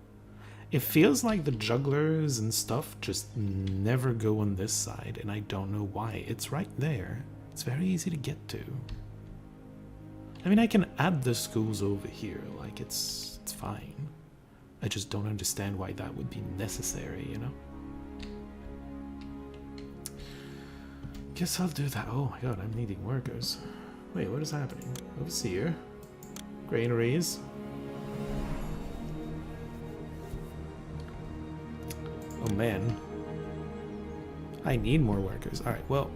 It feels like the jugglers and stuff just never go on this side, and I don't know why. It's right there. It's very easy to get to. I mean, I can add the schools over here, like it's fine. I just don't understand why that would be necessary, you know? Guess I'll do that. Oh my god, I'm needing workers. Wait, what is happening? Overseer? Granaries? Oh man. I need more workers. Alright, well,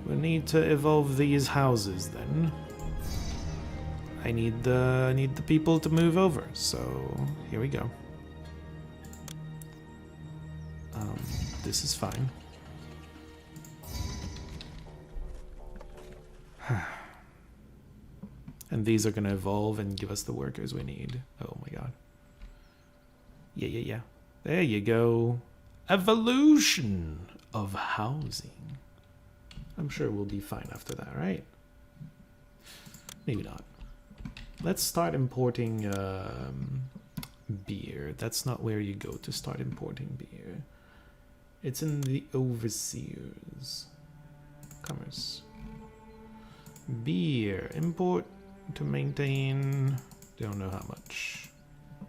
we need to evolve these houses then. I need the people to move over, so here we go. This is fine. And these are gonna evolve and give us the workers we need. Oh my god. Yeah. There you go. Evolution of housing. I'm sure we'll be fine after that, right? Maybe not. Let's start importing beer. That's not where you go to start importing beer. It's in the overseers. Commerce. Beer. Import to maintain. Don't know how much.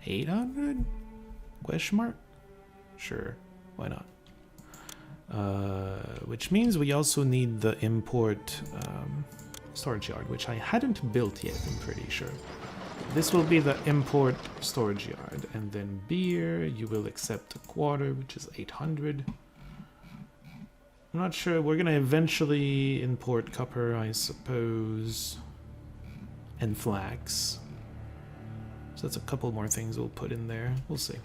800? Question mark? Sure. Why not? Which means we also need the import storage yard, which I hadn't built yet, I'm pretty sure. This will be the import storage yard, and then beer, you will accept a quarter, which is 800. I'm not sure, we're gonna eventually import copper, I suppose, and flax. So that's a couple more things we'll put in there, we'll see.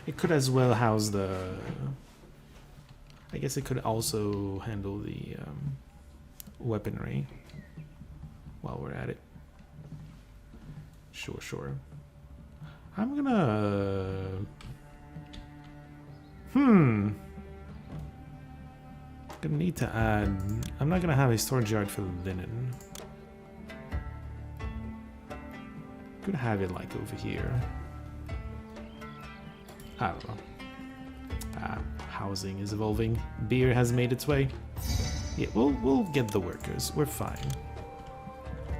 It could as well house the... I guess it could also handle the weaponry while we're at it. Sure. I'm gonna... Gonna need to add... I'm not gonna have a storage yard for linen. Could have it like over here. I don't know. Housing is evolving. Beer has made its way. Yeah, we'll get the workers. We're fine.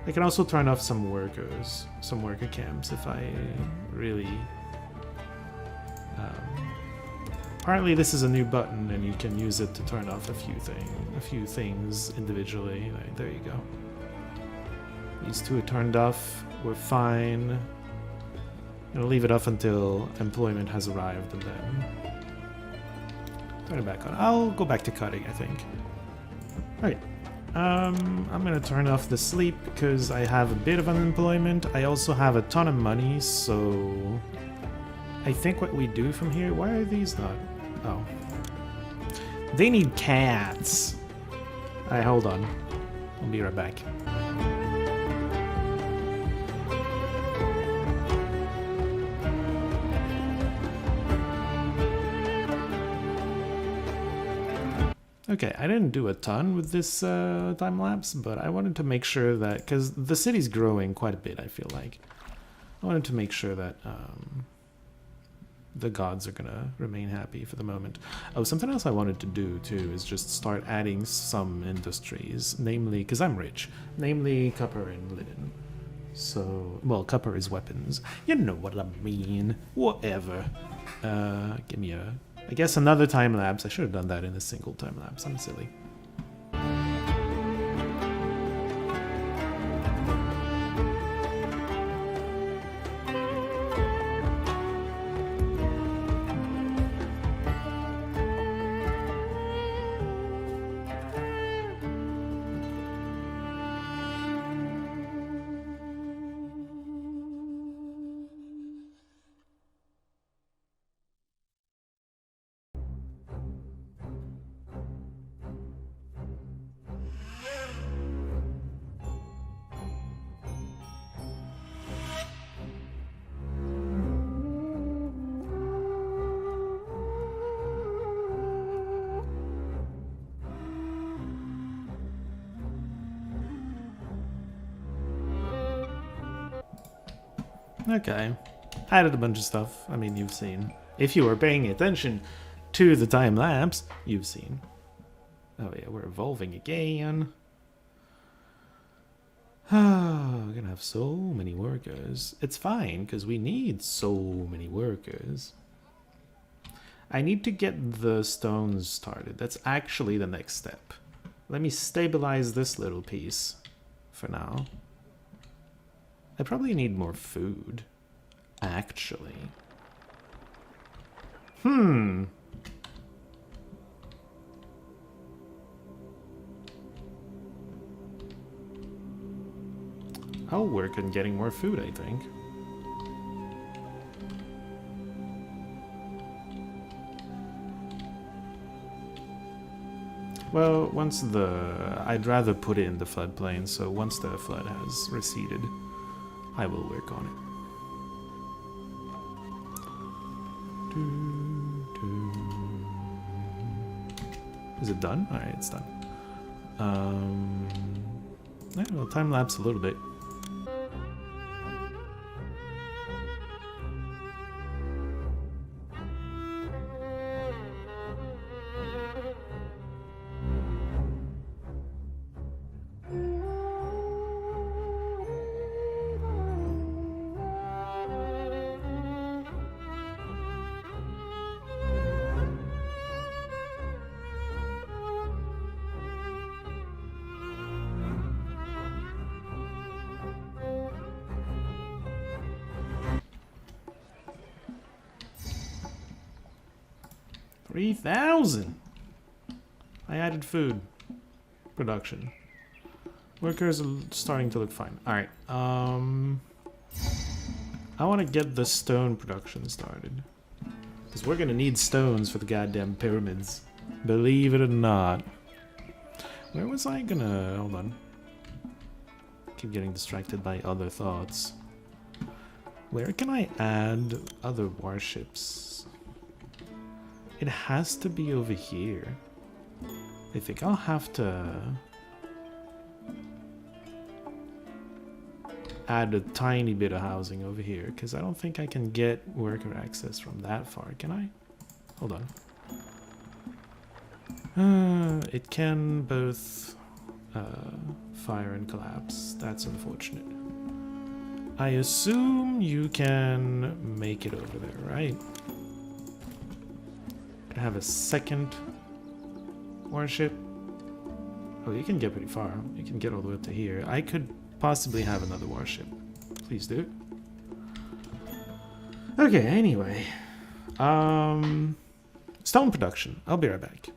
I can also turn off some workers, some worker camps if I really... apparently this is a new button and you can use it to turn off a few things individually. Like, there you go. These two are turned off. We're fine. I'm gonna leave it off until employment has arrived and then turn it back on. I'll go back to cutting, I think. Alright. I'm gonna turn off the sleep because I have a bit of unemployment. I also have a ton of money, so I think what we do from here... Why are these not... Oh. They need cats. Alright, hold on. I'll be right back. Okay, I didn't do a ton with this time lapse, but I wanted to make sure that, because the city's growing quite a bit, I feel like. I wanted to make sure that the gods are gonna remain happy for the moment. Oh, something else I wanted to do too is just start adding some industries, namely, because I'm rich, namely copper and linen. So, well, copper is weapons. You know what I mean. Whatever. Give me a... I guess another time lapse. I should have done that in a single time lapse. I'm silly. Okay. Added a bunch of stuff. I mean, you've seen. If you were paying attention to the time lapse, you've seen. Oh yeah, we're evolving again. We're gonna have so many workers. It's fine, because we need so many workers. I need to get the stones started. That's actually the next step. Let me stabilize this little piece for now. I probably need more food, actually. I'll work on getting more food, I think. Well, once I'd rather put it in the floodplain, so once the flood has receded, I will work on it. Is it done? Alright, it's done. Yeah, well, time lapse a little bit. $3,000. I added food production. Workers are starting to look fine. All right. I want to get the stone production started, because we're gonna need stones for the goddamn pyramids. Believe it or not. Where was I gonna? Hold on. Keep getting distracted by other thoughts. Where can I add other warships? It has to be over here. I think I'll have to add a tiny bit of housing over here, because I don't think I can get worker access from that far, can I? Hold on. It can both fire and collapse. That's unfortunate. I assume you can make it over there, right? I have a second warship. Oh, you can get pretty far. You can get all the way up to here. I could possibly have another warship. Please do. Okay, anyway. Stone production. I'll be right back.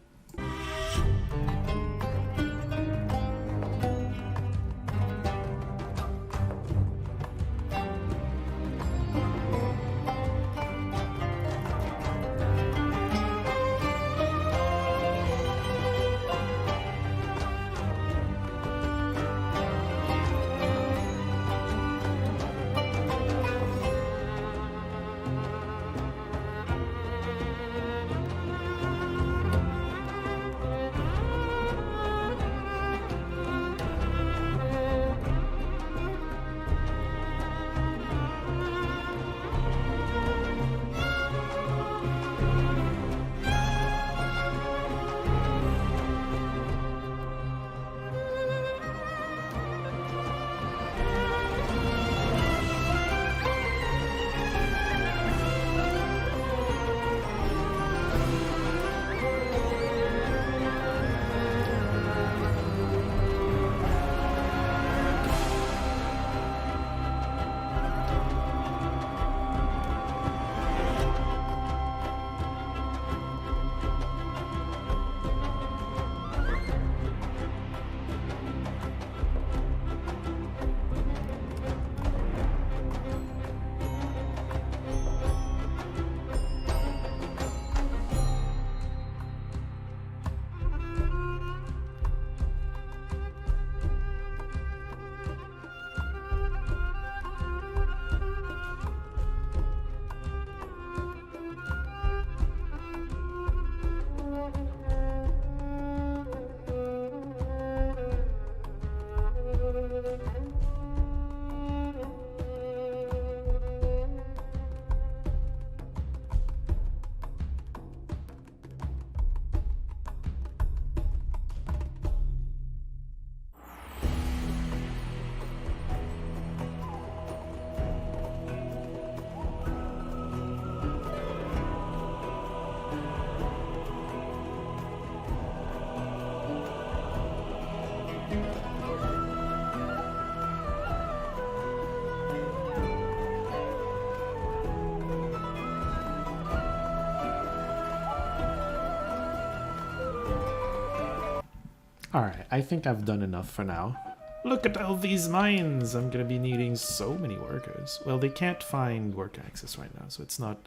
Alright, I think I've done enough for now. Look at all these mines! I'm gonna be needing so many workers. Well, they can't find work access right now, so it's not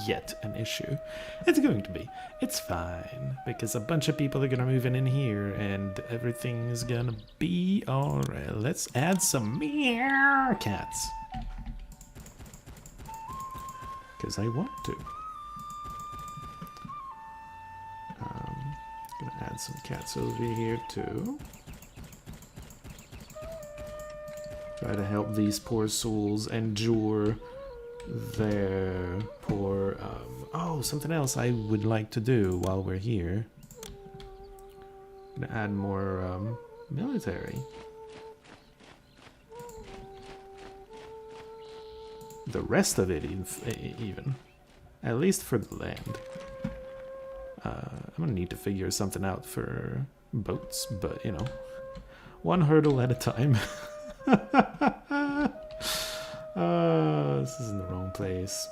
yet an issue. It's going to be. It's fine, because a bunch of people are gonna move in here, and everything is gonna be alright. Let's add some meow cats. Because I want to. Gonna add some cats over here too. Try to help these poor souls endure their poor... oh, something else I would like to do while we're here. Gonna add more military. The rest of it even. At least for the land. I'm gonna need to figure something out for boats, but you know, one hurdle at a time. This is in the wrong place.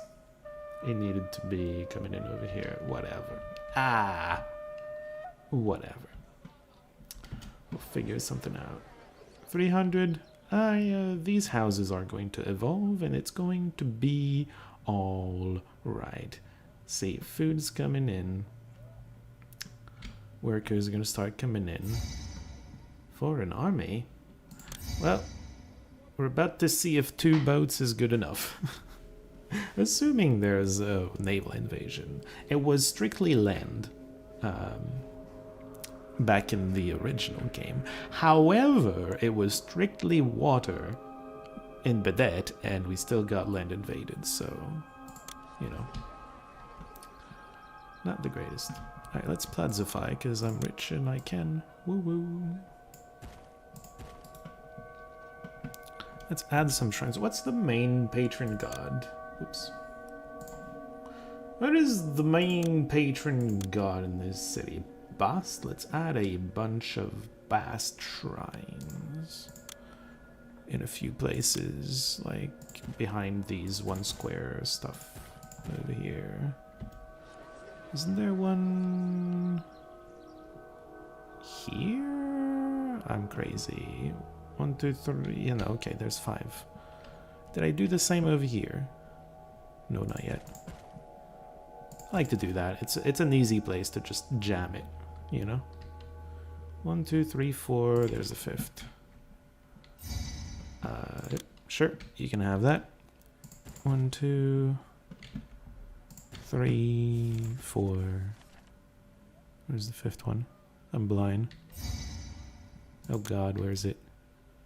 It needed to be coming in over here. Whatever. Whatever. We'll figure something out. 300. These houses are going to evolve, and it's going to be all right. See, food's coming in. Workers are going to start coming in. For an army? Well, we're about to see if 2 boats is good enough. Assuming there's a naval invasion. It was strictly land back in the original game. However, it was strictly water in Bedet, and we still got land invaded, so, you know. Not the greatest. Alright, let's plazify, because I'm rich and I can. Woo-woo. Let's add some shrines. What's the main patron god? Oops. What is the main patron god in this city? Bast? Let's add a bunch of Bast shrines. In a few places, like behind these 1 square stuff over here. Isn't there one here? I'm crazy. 1, 2, 3. You know, okay, there's 5. Did I do the same over here? No, not yet. I like to do that. It's an easy place to just jam it, you know? 1, 2, 3, 4. There's a 5th. Sure, you can have that. 1, 2, 3, 4. Where's the 5th one? I'm blind. Oh god, where is it?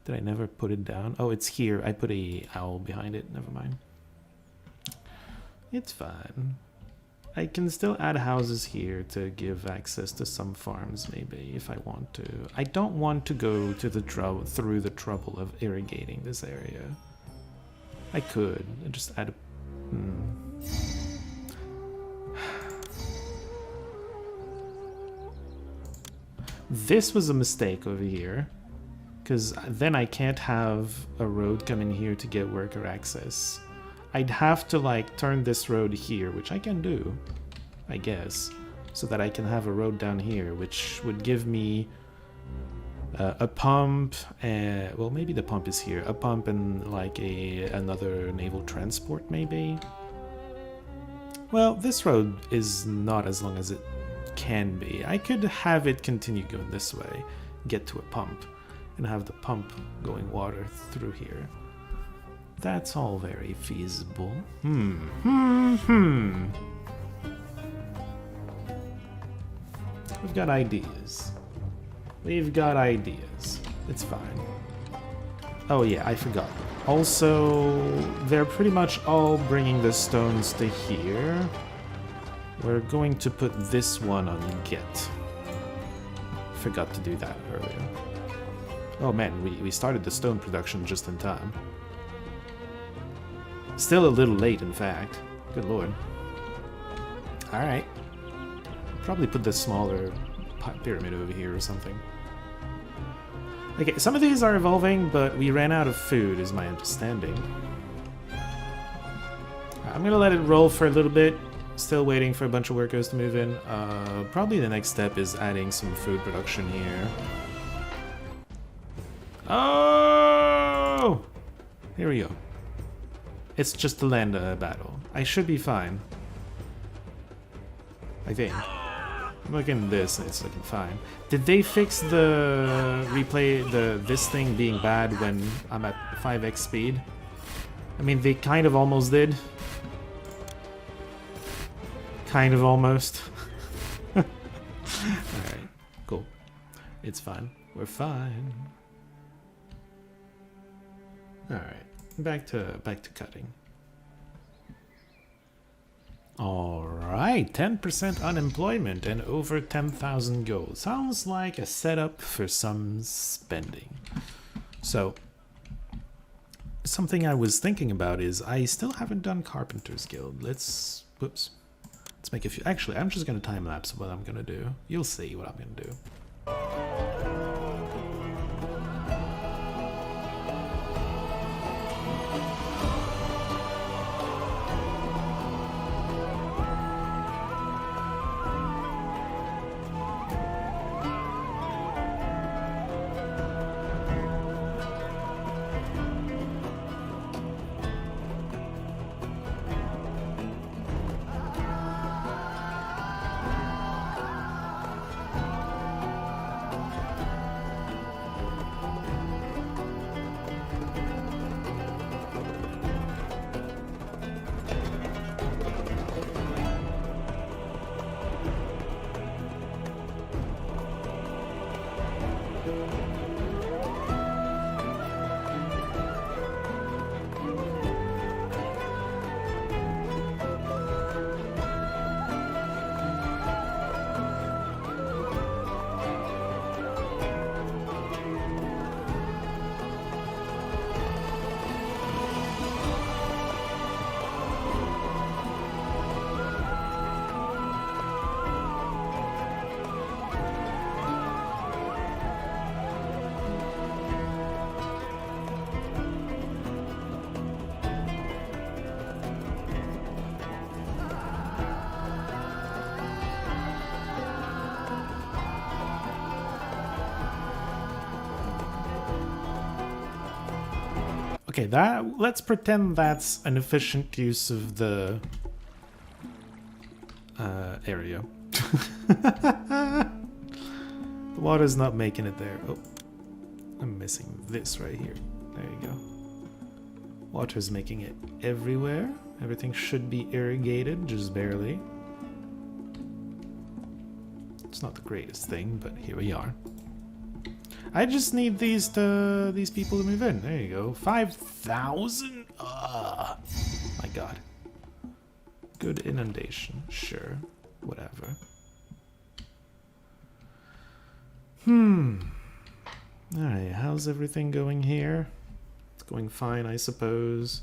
Did I never put it down? Oh, it's here. I put a owl behind it. Never mind. It's fine. I can still add houses here to give access to some farms, maybe, if I want to. I don't want to go to the through the trouble of irrigating this area. I could. I just add a... This was a mistake over here, because then I can't have a road come in here to get worker access. I'd have to like turn this road here, which I can do, I guess, so that I can have a road down here, which would give me a pump, and well, maybe the pump is here, a pump and like another naval transport, maybe. Well, this road is not as long as it can be. I could have it continue going this way, get to a pump, and have the pump going water through here. That's all very feasible. We've got ideas. We've got ideas. It's fine. Oh yeah, I forgot. Also, they're pretty much all bringing the stones to here. We're going to put this one on get. Forgot to do that earlier. Oh man, we started the stone production just in time. Still a little late, in fact. Good lord. Alright. Probably put the smaller pyramid over here or something. Okay, some of these are evolving, but we ran out of food, is my understanding. I'm gonna let it roll for a little bit. Still waiting for a bunch of workers to move in. Probably the next step is adding some food production here. Oh! Here we go. It's just the land battle. I should be fine. I think. I'm looking at this and it's looking fine. Did they fix the replay, this thing being bad when I'm at 5x speed? I mean, they kind of almost did. Kind of almost. Alright, cool. It's fine. We're fine. Alright, back to cutting. Alright, 10% unemployment and over 10,000 gold. Sounds like a setup for some spending. So, something I was thinking about is I still haven't done Carpenter's Guild. Let's make a few. Actually, I'm just going to time lapse what I'm going to do. You'll see what I'm going to do. Okay, let's pretend that's an efficient use of the area. The water's not making it there. Oh, I'm missing this right here. There you go. Water's making it everywhere. Everything should be irrigated, just barely. It's not the greatest thing, but here we are. I just need these people to move in. There you go. 5,000? My god. Good inundation. Sure. Whatever. Alright, how's everything going here? It's going fine, I suppose.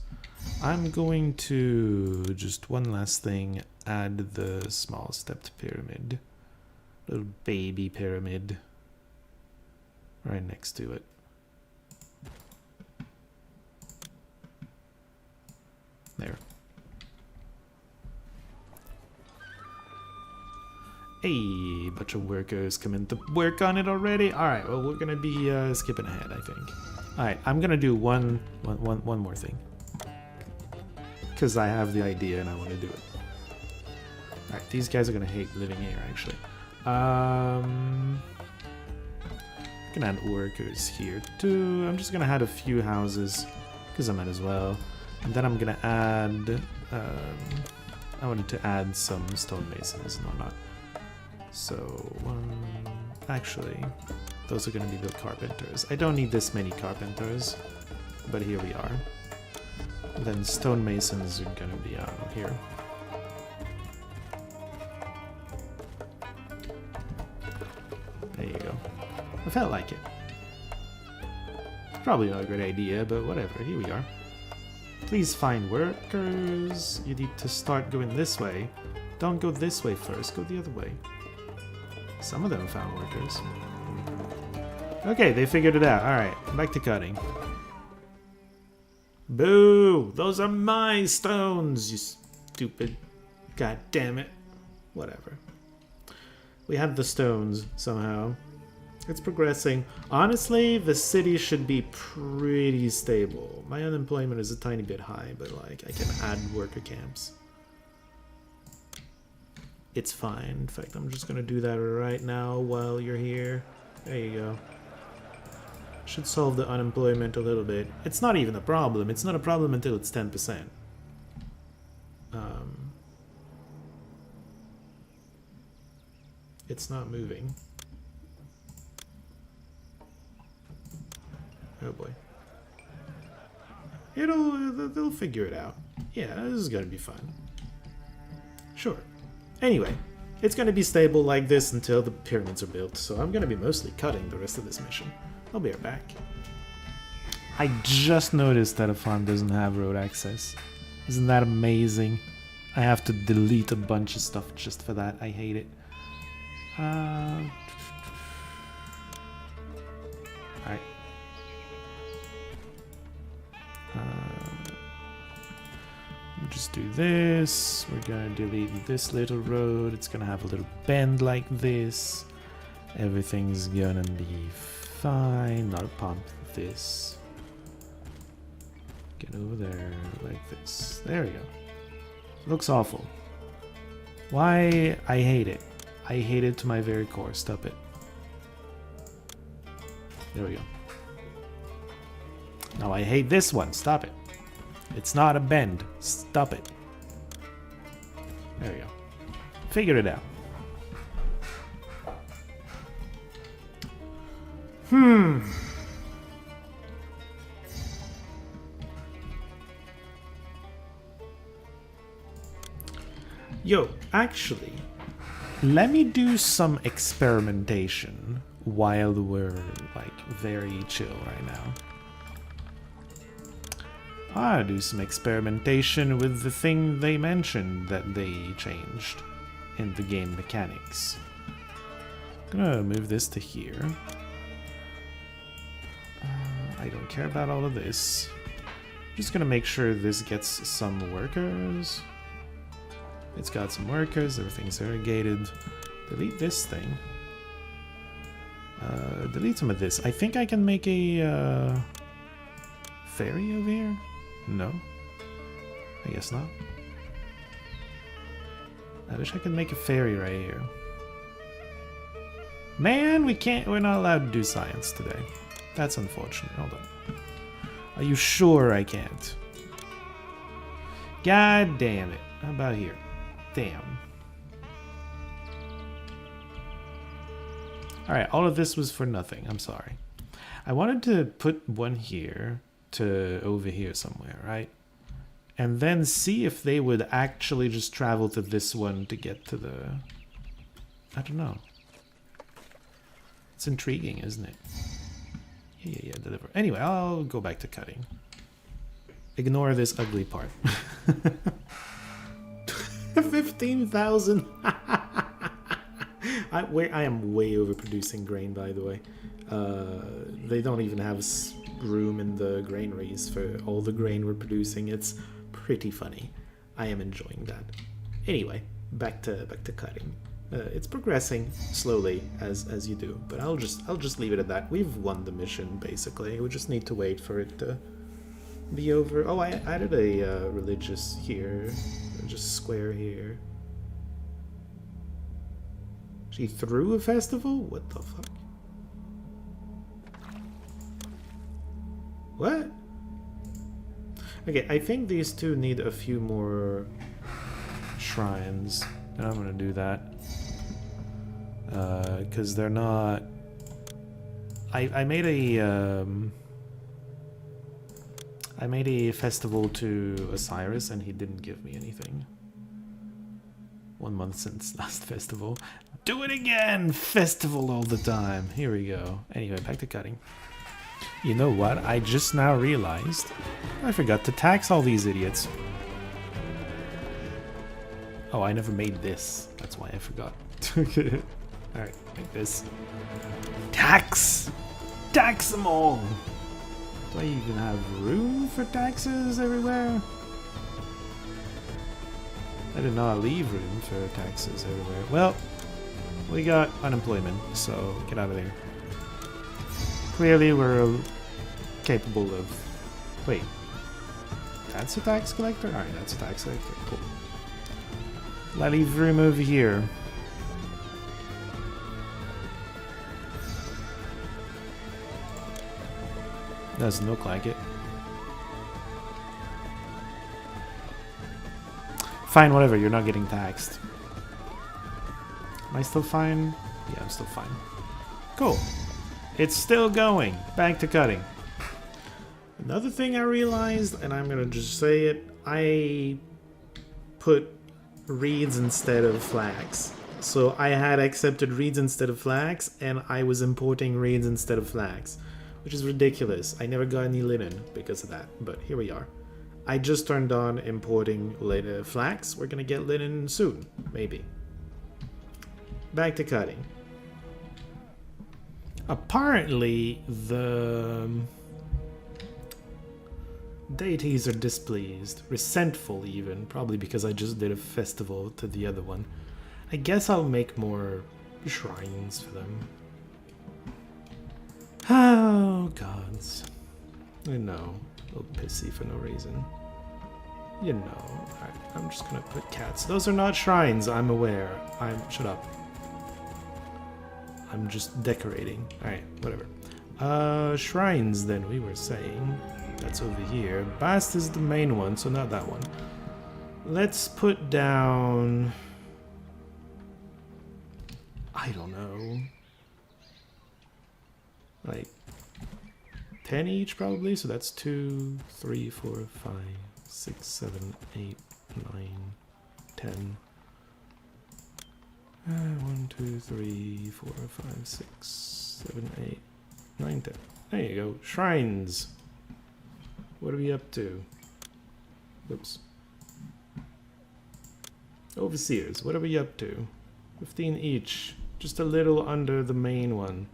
I'm going to just one last thing, add the small stepped pyramid. Little baby pyramid. Right next to it. There. Hey, bunch of workers coming to work on it already. All right, well, we're gonna be skipping ahead, I think. All right, I'm gonna do one more thing, because I have the idea and I want to do it. All right, these guys are gonna hate living here, actually. Gonna add workers here too. I'm just gonna add a few houses because I might as well, and then I'm gonna add I wanted to add some stonemasons and whatnot, so actually those are gonna be the carpenters. I don't need this many carpenters, but here we are. And then stonemasons are gonna be here. There you go. I felt like it. Probably not a good idea, but whatever. Here we are. Please find workers. You need to start going this way. Don't go this way first. Go the other way. Some of them found workers. Okay, they figured it out. Alright, back to cutting. Boo! Those are my stones, you stupid. God damn it. Whatever. We have the stones somehow. It's progressing. Honestly, the city should be pretty stable. My unemployment is a tiny bit high, but like I can add worker camps. It's fine. In fact, I'm just gonna do that right now while you're here. There you go. Should solve the unemployment a little bit. It's not even a problem. It's not a problem until it's 10%. It's not moving. Oh boy. They'll figure it out. Yeah, this is gonna be fun. Sure. Anyway, it's gonna be stable like this until the pyramids are built, so I'm gonna be mostly cutting the rest of this mission. I'll be right back. I just noticed that a farm doesn't have road access. Isn't that amazing? I have to delete a bunch of stuff just for that. I hate it. Alright. Just do this. We're gonna delete this little road. It's gonna have a little bend like this. Everything's gonna be fine. Not a pump. This. Get over there like this. There we go. Looks awful. Why? I hate it. I hate it to my very core. Stop it. There we go. Now I hate this one. Stop it. It's not a bend. Stop it. There we go. Figure it out. Yo, actually, let me do some experimentation while we're like very chill right now. I'll do some experimentation with the thing they mentioned that they changed in the game mechanics. I'm gonna move this to here. I don't care about all of this. Just gonna make sure this gets some workers. It's got some workers, everything's irrigated. Delete this thing. Delete some of this. I think I can make a ferry over here? No. I guess not. I wish I could make a ferry right here. Man, we're not allowed to do science today. That's unfortunate. Hold on. Are you sure I can't? God damn it. How about here? Damn. Alright, all of this was for nothing. I'm sorry. I wanted to put one here to over here somewhere, right? And then see if they would actually just travel to this one to get to the... I don't know. It's intriguing, isn't it? Yeah, deliver. Anyway, I'll go back to cutting. Ignore this ugly part. 15,000! I am way overproducing grain, by the way. They don't even have room in the granaries for all the grain we're producing. It's pretty funny. I am enjoying that. Anyway, back to cutting. It's progressing slowly as you do, but I'll just leave it at that. We've won the mission basically. We just need to wait for it to be over. Oh, I added a religious here, just square here. She threw a festival? What the fuck? What? Okay, I think these two need a few more shrines, and I'm gonna do that. Because they're not... I made a festival to Osiris, and he didn't give me anything. 1 month since last festival. Do it again! Festival all the time. Here we go. Anyway, back to cutting. You know what? I just now realized I forgot to tax all these idiots. Oh, I never made this. That's why I forgot. Alright, like this. Tax! Tax them all! Do I even have room for taxes everywhere? I did not leave room for taxes everywhere. Well, we got unemployment, so get out of there. Clearly we're capable of... Wait. That's a tax collector? Alright, that's a tax collector. Cool. Let's leave room over here. Doesn't look like it. Fine, whatever, you're not getting taxed. Am I still fine? Yeah, I'm still fine. Cool. It's still going. Back to cutting. Another thing I realized, and I'm gonna just say it, I put reeds instead of flags. So I had accepted reeds instead of flags, and I was importing reeds instead of flags, which is ridiculous. I never got any linen because of that, but here we are. I just turned on importing flags. We're gonna get linen soon, maybe. Back to cutting. Apparently, the deities are displeased, resentful even, probably because I just did a festival to the other one. I guess I'll make more shrines for them. Oh, gods. I know. A little pissy for no reason. You know. Alright, I'm just gonna put cats. Those are not shrines, I'm aware. Shut up. I'm just decorating. Alright, whatever. Shrines then, we were saying. That's over here. Bast is the main one, so not that one. Let's put down... I don't know. Like 10 each probably, so that's 2, 3, 4, 5, 6, 7, 8, 9, 10. 1, 2, 3, 4, 5, 6, 7, 8, 9, 10. There you go. Shrines. What are we up to? Oops. Overseers. What are we up to? 15 each. Just a little under the main one.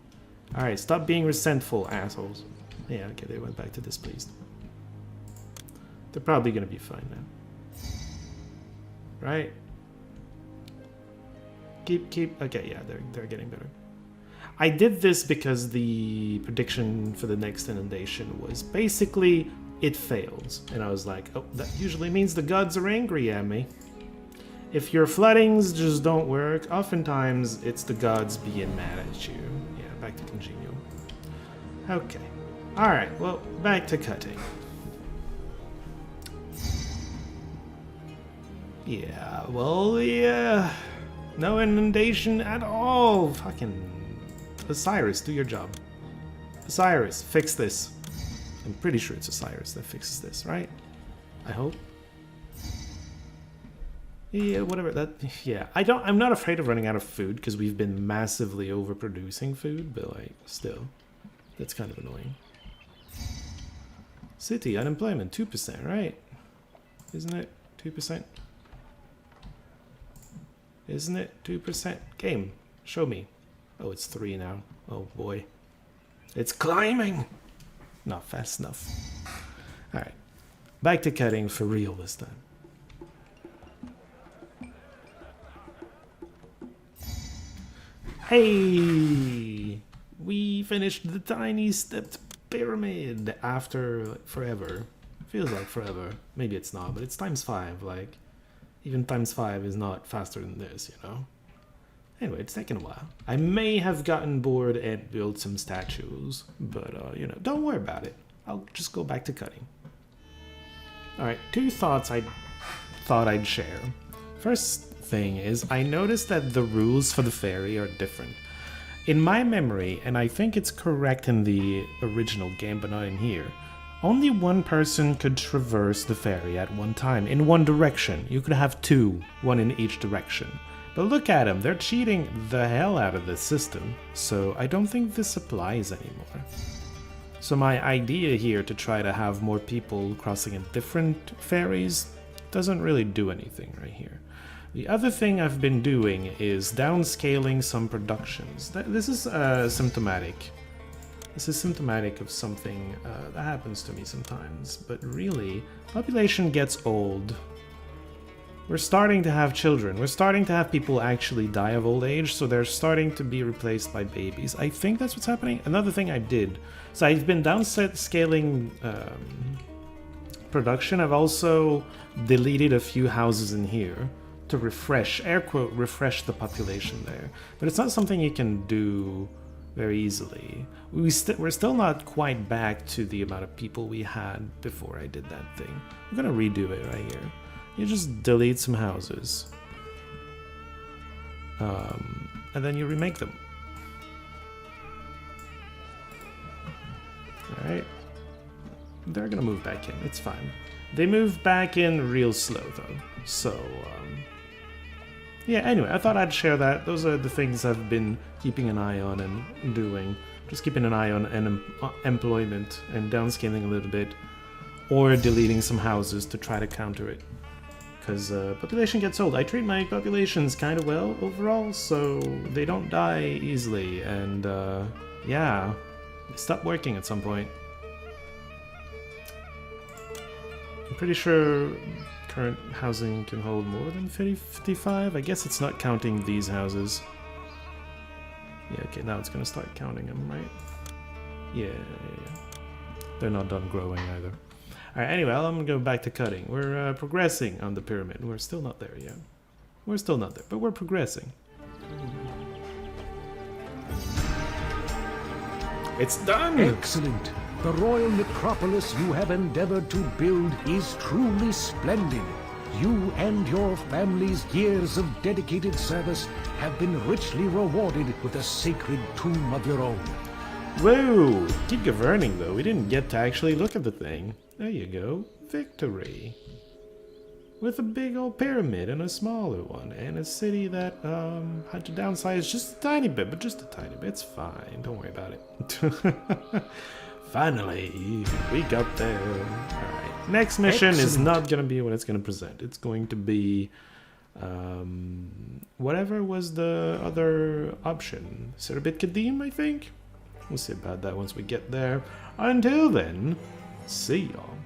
Alright, stop being resentful, assholes. Yeah, okay, they went back to displeased. They're probably gonna be fine now. Right? Keep, okay, yeah, they're getting better. I did this because the prediction for the next inundation was basically, it fails. And I was like, oh, that usually means the gods are angry at me. If your floodings just don't work, oftentimes it's the gods being mad at you. Yeah, back to congenial. Okay. Alright, well, back to cutting. Yeah, well, yeah. No inundation at all. Fucking Osiris, do your job. Osiris, fix this. I'm pretty sure it's Osiris that fixes this, right? I hope. Yeah, whatever. Yeah, I'm not afraid of running out of food because we've been massively overproducing food, but like, still, that's kind of annoying. City unemployment 2%, right? Isn't it 2%? Isn't it 2%? Game, show me. Oh, it's 3 now. Oh boy, it's climbing. Not fast enough. All right, back to cutting for real this time. Hey! We finished the tiny stepped pyramid after forever. Feels like forever. Maybe it's not, but it's ×5. Like, even ×5 is not faster than this, you know? Anyway, it's taken a while. I may have gotten bored and built some statues, but, you know, don't worry about it. I'll just go back to cutting. Alright, 2 thoughts I thought I'd share. First thing is, I noticed that the rules for the ferry are different. In my memory, and I think it's correct in the original game but not in here, only one person could traverse the ferry at one time, in one direction. You could have 2, one in each direction. But look at them, they're cheating the hell out of this system, so I don't think this applies anymore. So my idea here to try to have more people crossing in different ferries doesn't really do anything right here. The other thing I've been doing is downscaling some productions. This is symptomatic. This is symptomatic of something that happens to me sometimes. But really, population gets old. we're starting to have children. We're starting to have people actually die of old age, so they're starting to be replaced by babies. I think that's what's happening. Another thing I did, so I've been downscaling production. I've also deleted a few houses in here to refresh, air quote, refresh the population there. But it's not something you can do very easily. We're still not quite back to the amount of people we had before I did that thing. I'm gonna redo it right here. You just delete some houses. And then you remake them. Alright. They're gonna move back in, it's fine. They move back in real slow though. So, yeah, anyway, I thought I'd share that. Those are the things I've been keeping an eye on and doing. Just keeping an eye on employment and downscaling a little bit. Or deleting some houses to try to counter it. Because population gets old. I treat my populations kind of well overall, so they don't die easily. And, yeah, they stop working at some point. I'm pretty sure current housing can hold more than 55. I guess it's not counting these houses. Yeah, okay, now it's gonna start counting them, right? Yeah. They're not done growing either. Alright, anyway, I'm gonna go back to cutting. We're progressing on the pyramid. We're still not there yet. We're still not there, but we're progressing. It's done! Excellent. The royal necropolis you have endeavored to build is truly splendid. You and your family's years of dedicated service have been richly rewarded with a sacred tomb of your own. Whoa! Keep governing though. We didn't get to actually look at the thing. There you go. Victory. With a big old pyramid and a smaller one, and a city that had to downsize just a tiny bit, but just a tiny bit. It's fine. Don't worry about it. Finally, we got there. Alright. Next mission is not gonna be what it's gonna present. It's going to be whatever was the other option. Serbit Kadim, I think? We'll see about that once we get there. Until then, see y'all.